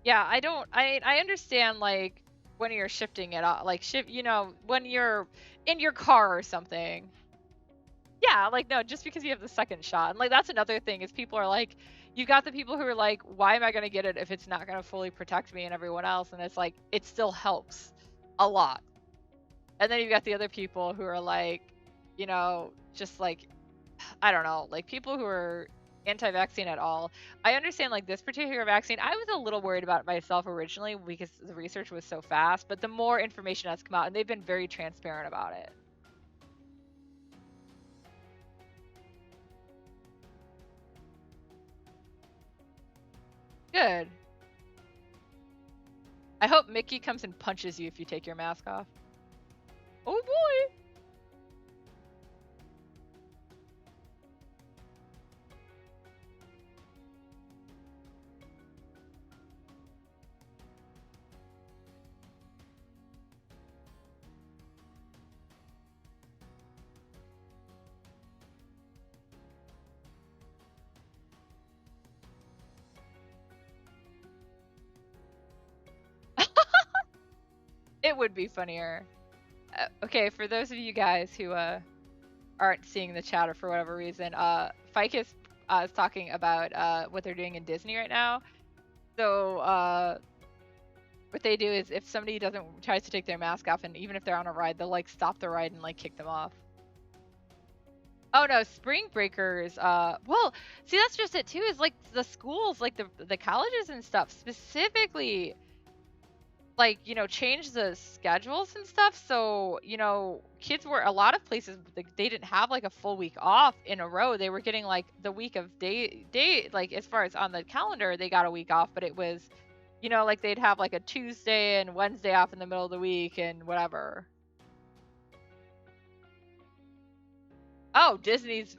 yeah, I understand like when you're shifting it out, like when you're in your car or something. Yeah, like no, just because you have the second shot. And like that's another thing is people are like, you got the people who are like, why am I gonna get it if it's not gonna fully protect me and everyone else? And it's like it still helps a lot. And then you've got the other people who are like, just like I don't know, like people who are anti-vaccine at all. I understand like this particular vaccine. I was a little worried about it myself originally because the research was so fast, but the more information has come out and they've been very transparent about it. Good. I hope Mickey comes and punches you if you take your mask off. Oh boy. It would be funnier. Okay, for those of you guys who aren't seeing the chat or for whatever reason, Ficus is talking about what they're doing in Disney right now. So what they do is if somebody tries to take their mask off, and even if they're on a ride, they'll like stop the ride and like kick them off. Oh no, Spring Breakers. Well, see that's just it too. Is like the schools, like the colleges and stuff, specifically like change the schedules and stuff, so kids were a lot of places they didn't have like a full week off in a row. They were getting like the week of day like as far as on the calendar they got a week off, but it was like they'd have like a Tuesday and Wednesday off in the middle of the week and whatever. Oh, Disney's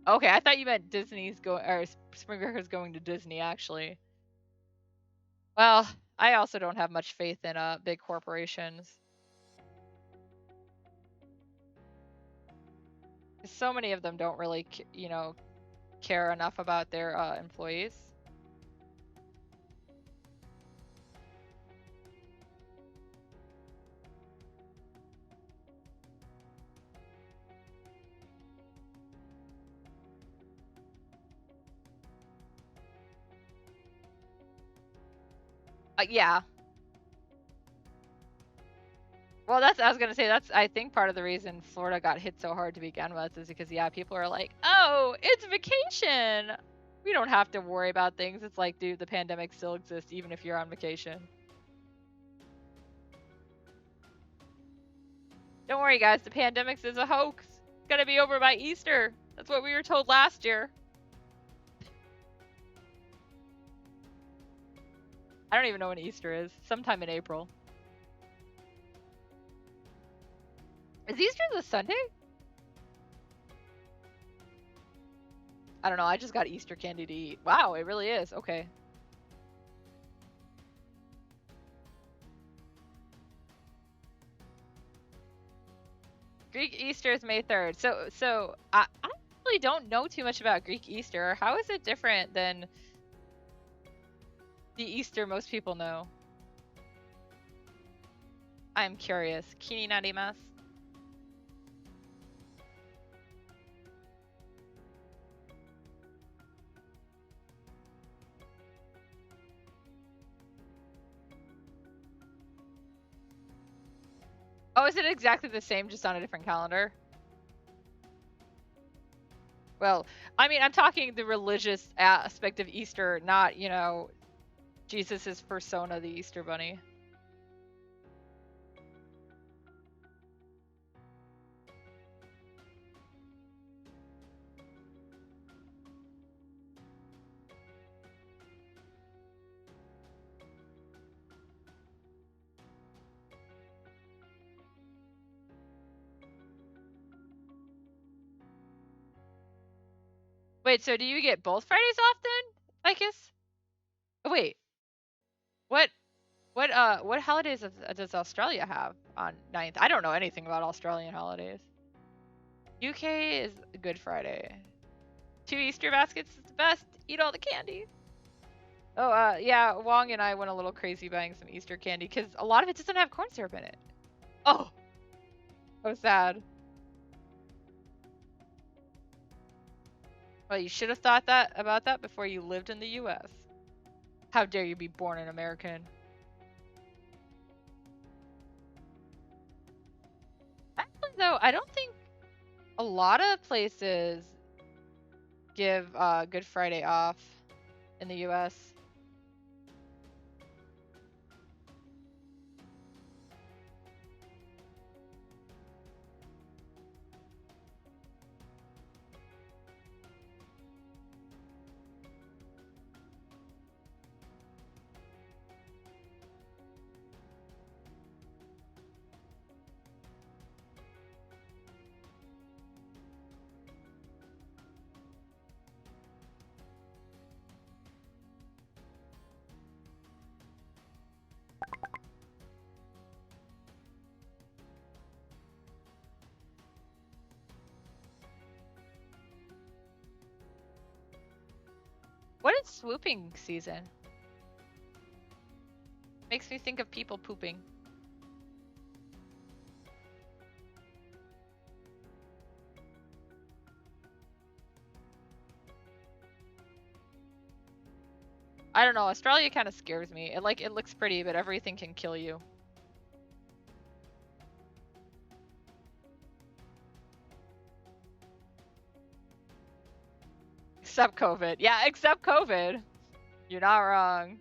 okay. I thought you meant Disney's going or Spring Breakers going to Disney actually. Well, I also don't have much faith in big corporations. So many of them don't really, care enough about their employees. Yeah. Well, I was gonna say that's I think part of the reason Florida got hit so hard to begin with is because people are like, oh, it's vacation. We don't have to worry about things. It's like, dude, the pandemic still exists even if you're on vacation. Don't worry, guys. The pandemic is a hoax. It's gonna be over by Easter. That's what we were told last year. I don't even know when Easter is. Sometime in April. Is Easter the Sunday? I don't know. I just got Easter candy to eat. Wow, it really is. Okay. Greek Easter is May 3rd. So I really don't know too much about Greek Easter. How is it different than the Easter most people know? I'm curious. Kini narimasu. Oh, is it exactly the same, just on a different calendar? Well, I mean, I'm talking the religious aspect of Easter, not, you know, Jesus's persona, the Easter Bunny. Wait, so do you get both Fridays off then? I guess. Oh, wait. What what holidays does Australia have on 9th? I don't know anything about Australian holidays. UK is Good Friday. 2 Easter baskets is the best. Eat all the candy. Oh, yeah, Wong and I went a little crazy buying some Easter candy because a lot of it doesn't have corn syrup in it. Oh, so sad. Well, you should have thought that about that before you lived in the US. How dare you be born an American? Actually, though, I don't think a lot of places give Good Friday off in the US. What is swooping season? Makes me think of people pooping. I don't know, Australia kind of scares me. It looks pretty, but everything can kill you. Except COVID. Yeah, except COVID. You're not wrong.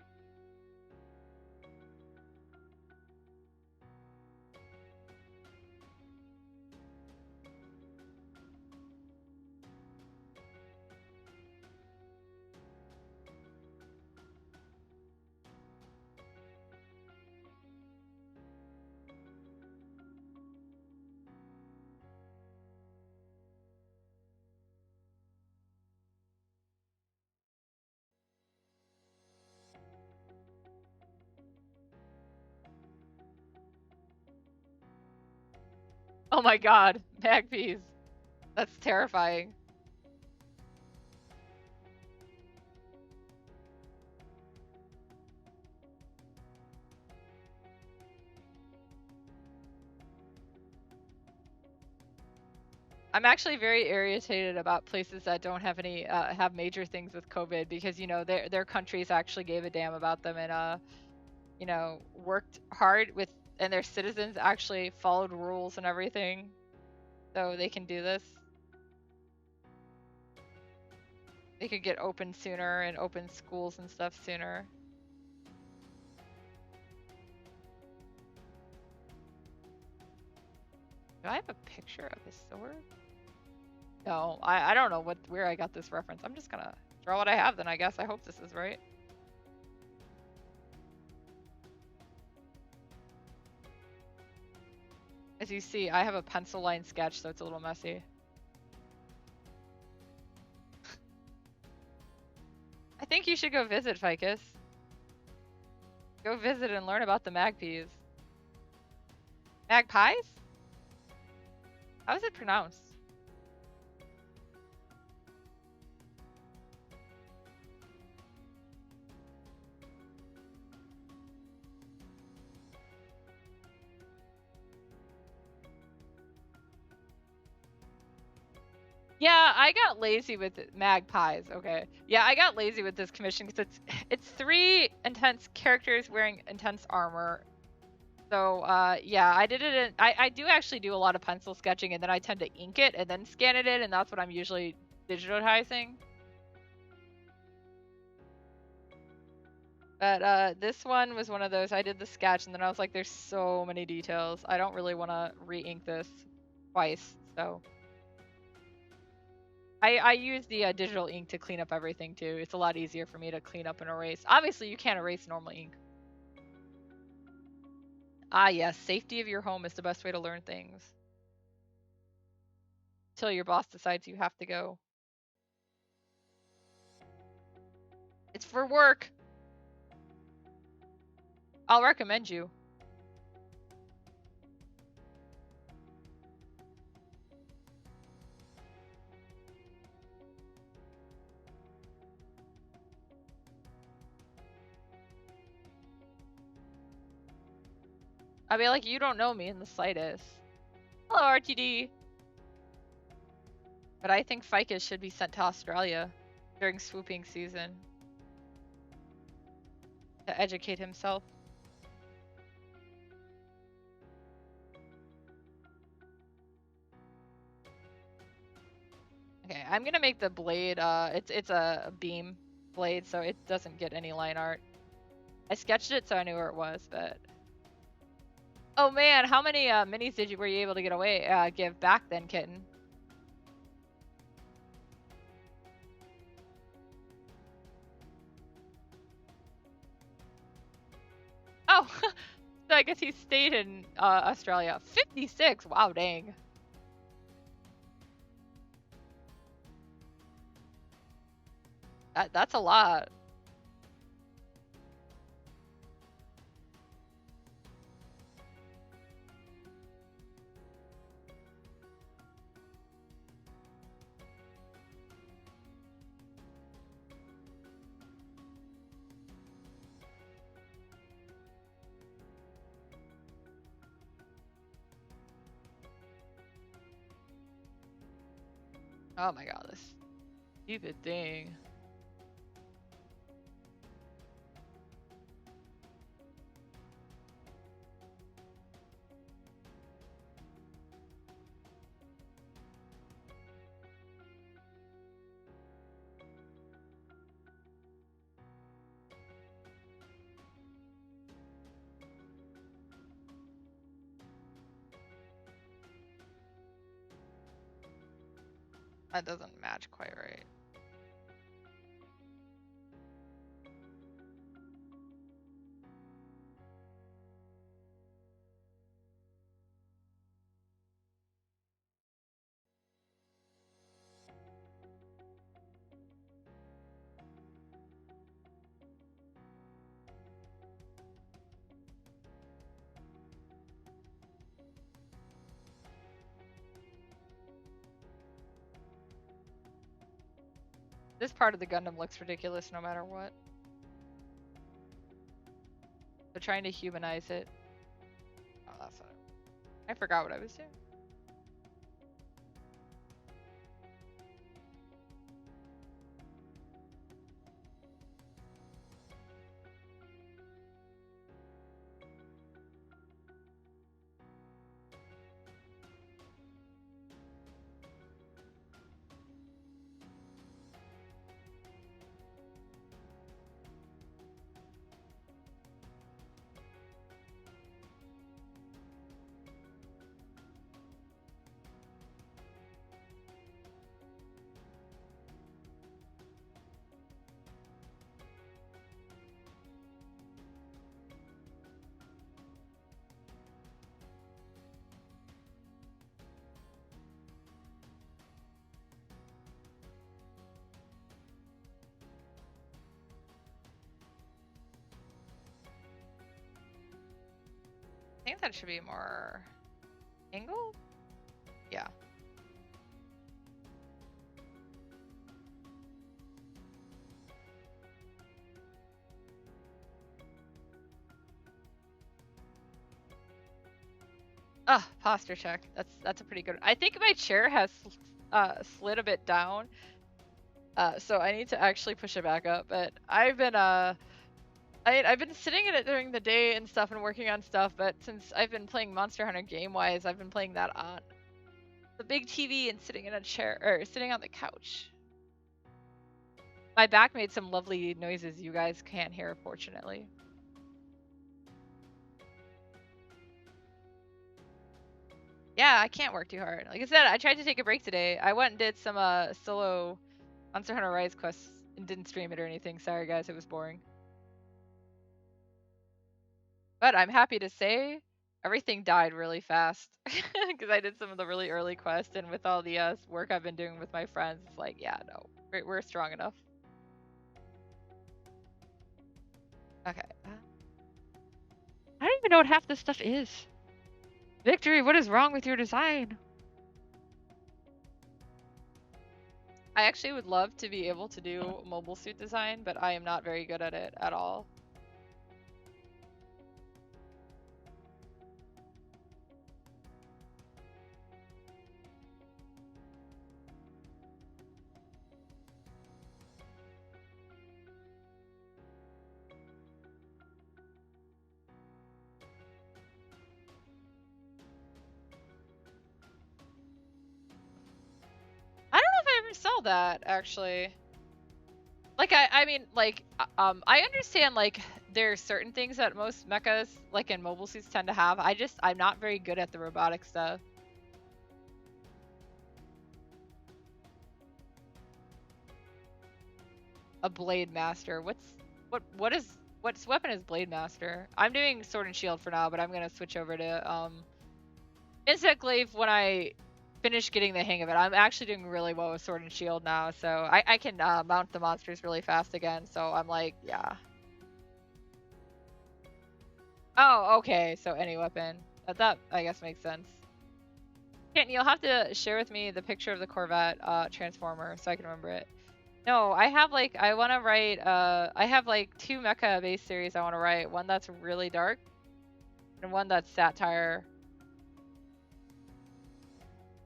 Oh my god, magpies. That's terrifying. I'm actually very irritated about places that don't have any have major things with COVID because you know their countries actually gave a damn about them and you know worked hard with and their citizens actually followed rules and everything so they can do this. They could get open sooner and open schools and stuff sooner. Do I have a picture of his sword? No, I don't know where I got this reference. I'm just gonna draw what I have then, I guess. I hope this is right. As you see, I have a pencil line sketch, so it's a little messy. I think you should go visit, Ficus. Go visit and learn about the magpies. Magpies? How is it pronounced? Yeah, I got lazy with magpies. Okay. Yeah, I got lazy with this commission because it's 3 intense characters wearing intense armor. So yeah, I did it I do actually do a lot of pencil sketching and then I tend to ink it and then scan it in and that's what I'm usually digitizing. But this one was one of those, I did the sketch and then I was like, there's so many details. I don't really want to re-ink this twice, so. I use the digital ink to clean up everything too. It's a lot easier for me to clean up and erase. Obviously, you can't erase normal ink. Ah yes, safety of your home is the best way to learn things. Till your boss decides you have to go. It's for work. I'll recommend you. I mean, like, you don't know me in the slightest. Hello, RTD. But I think Ficus should be sent to Australia during swooping season to educate himself. Okay, I'm gonna make the blade, it's a beam blade, so it doesn't get any line art. I sketched it so I knew where it was, but... Oh man, how many minis were you able to get away, give back then, kitten? Oh, so I guess he stayed in Australia. 56, wow, dang. That's a lot. Oh my god, this stupid thing. That doesn't match quite right. This part of the Gundam looks ridiculous no matter what. They're trying to humanize it. Oh, that's not it. I forgot what I was doing. I think that should be more angle? Yeah. Ah, posture check. That's a pretty good. I think my chair has slid a bit down. So I need to actually push it back up, but I've been I've been sitting in it during the day and stuff and working on stuff, but since I've been playing Monster Hunter game-wise, I've been playing that on the big TV and sitting in a chair or sitting on the couch. My back made some lovely noises you guys can't hear, fortunately. Yeah, I can't work too hard. Like I said, I tried to take a break today. I went and did some solo Monster Hunter Rise quests and didn't stream it or anything. Sorry guys, it was boring. But I'm happy to say everything died really fast because I did some of the really early quests, and with all the work I've been doing with my friends, it's like, yeah, no, we're strong enough. Okay. I don't even know what half this stuff is. Victory, what is wrong with your design? I actually would love to be able to do mobile suit design, but I am not very good at it at all. I don't know if I ever saw that actually. Like I mean like I understand like there are certain things that most mechas like in mobile suits tend to have. I'm not very good at the robotic stuff. A Blade Master. What's weapon is Blade Master? I'm doing Sword and Shield for now, but I'm gonna switch over to Insect Glaive when I finish getting the hang of it. I'm actually doing really well with Sword and Shield now, so I can mount the monsters really fast again. So I'm like, yeah. Oh, okay. So any weapon. That I guess makes sense. Can't you'll have to share with me the picture of the Corvette transformer so I can remember it. No, I have like I want to write I have like 2 mecha base series I want to write. One that's really dark and one that's satire.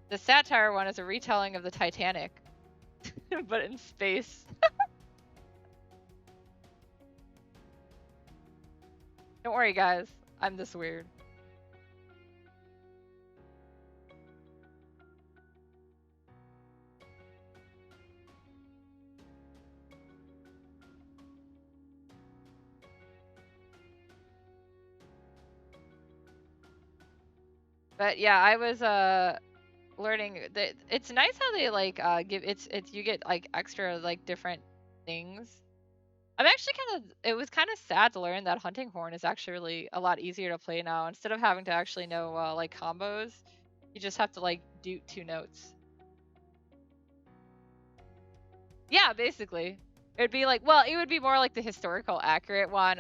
The satire one is a retelling of the Titanic but in space. Don't worry guys, I'm this weird. But yeah, I was learning that it's nice how they like give it's you get like extra like different things. I'm actually it was kind of sad to learn that Hunting Horn is actually really a lot easier to play now. Instead of having to actually know like combos, you just have to like do 2 notes. Yeah, basically. It would be like, well, it would be more like the historical accurate one.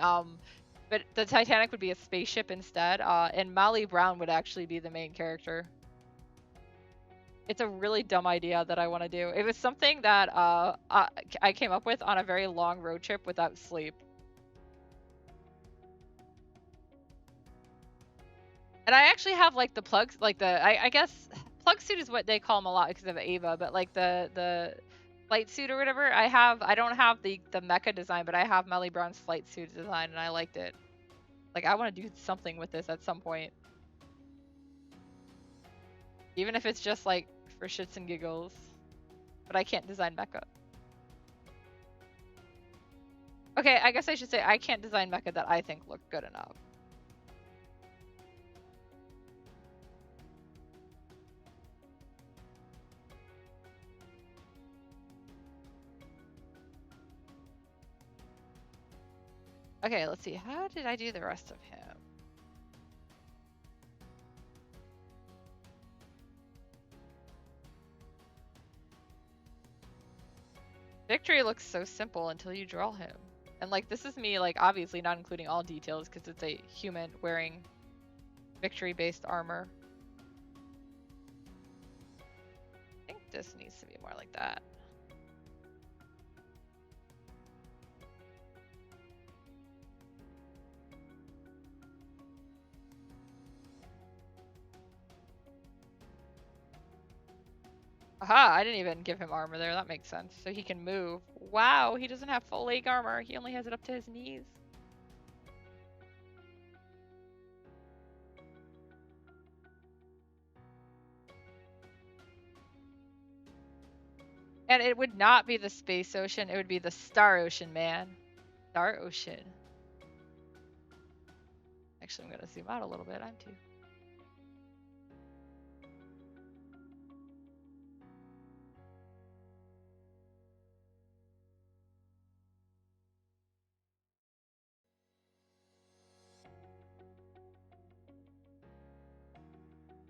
But the Titanic would be a spaceship instead. And Molly Brown would actually be the main character. It's a really dumb idea that I want to do. It was something that I came up with on a very long road trip without sleep. And I actually have like the plugs, like I guess plug suit is what they call them a lot because of Ava, but like the flight suit or whatever, I don't have the mecha design, but I have Melly Brown's flight suit design and I liked it. Like I want to do something with this at some point. Even if it's just like for shits and giggles. But I can't design mecha. Okay, I guess I should say I can't design mecha that I think look good enough. Okay, let's see. How did I do the rest of him? Victory looks so simple until you draw him. And like this is me like obviously not including all details because it's a human wearing Victory based armor. I think this needs to be more like that. Aha, I didn't even give him armor there. That makes sense. So he can move. Wow, he doesn't have full leg armor. He only has it up to his knees. And it would not be the space ocean, it would be the star ocean, man. Star ocean. Actually, I'm gonna zoom out a little bit. I'm too.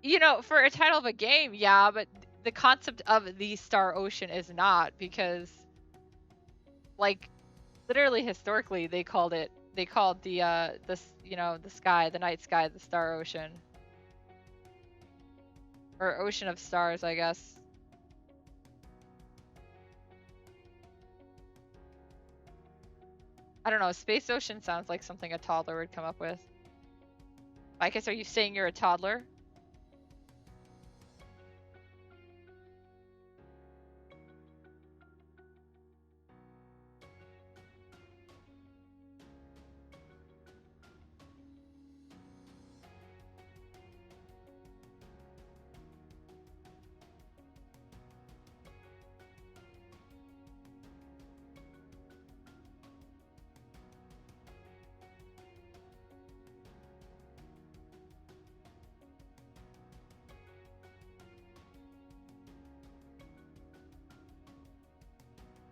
You know, for a title of a game, yeah, but the concept of the star ocean is not, because like literally historically they called the you know, the sky, the night sky, the star ocean, or ocean of stars, I guess. I don't know, space ocean sounds like something a toddler would come up with. I guess, are you saying you're a toddler?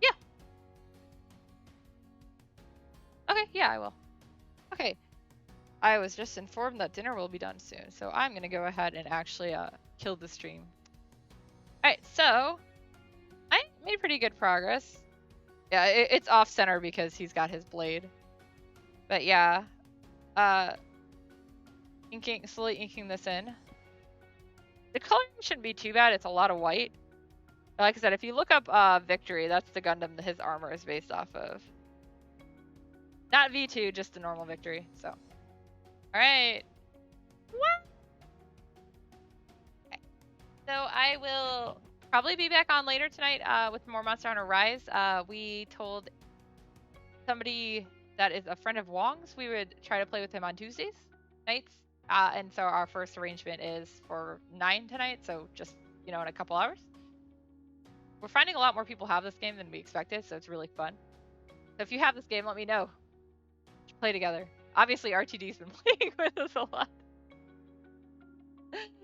Yeah. Okay, yeah, I will. Okay. I was just informed that dinner will be done soon, so I'm gonna go ahead and actually kill the stream. Alright, so I made pretty good progress. Yeah, it's off center because he's got his blade. But yeah, slowly inking this in. The coloring shouldn't be too bad. It's a lot of white. Like I said, if you look up Victory, that's the Gundam that his armor is based off of. Not V2, just the normal Victory. So, all right. What? Okay. So I will probably be back on later tonight with more Monster Hunter Rise. We told somebody that is a friend of Wong's we would try to play with him on Tuesdays nights. And so our first arrangement is for 9 tonight, so just, you know, in a couple hours. We're finding a lot more people have this game than we expected, so it's really fun. So if you have this game, let me know. Let's play together. Obviously, RTD's been playing with us a lot.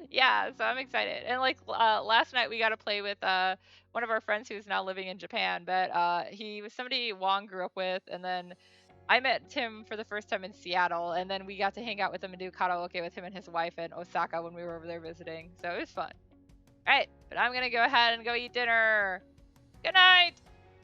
Yeah, so I'm excited. And like last night, we got to play with one of our friends who's now living in Japan, but he was somebody Wong grew up with, and then I met Tim for the first time in Seattle, and then we got to hang out with him and do karaoke with him and his wife in Osaka when we were over there visiting. So it was fun. All right, but I'm gonna go ahead and go eat dinner. Good night.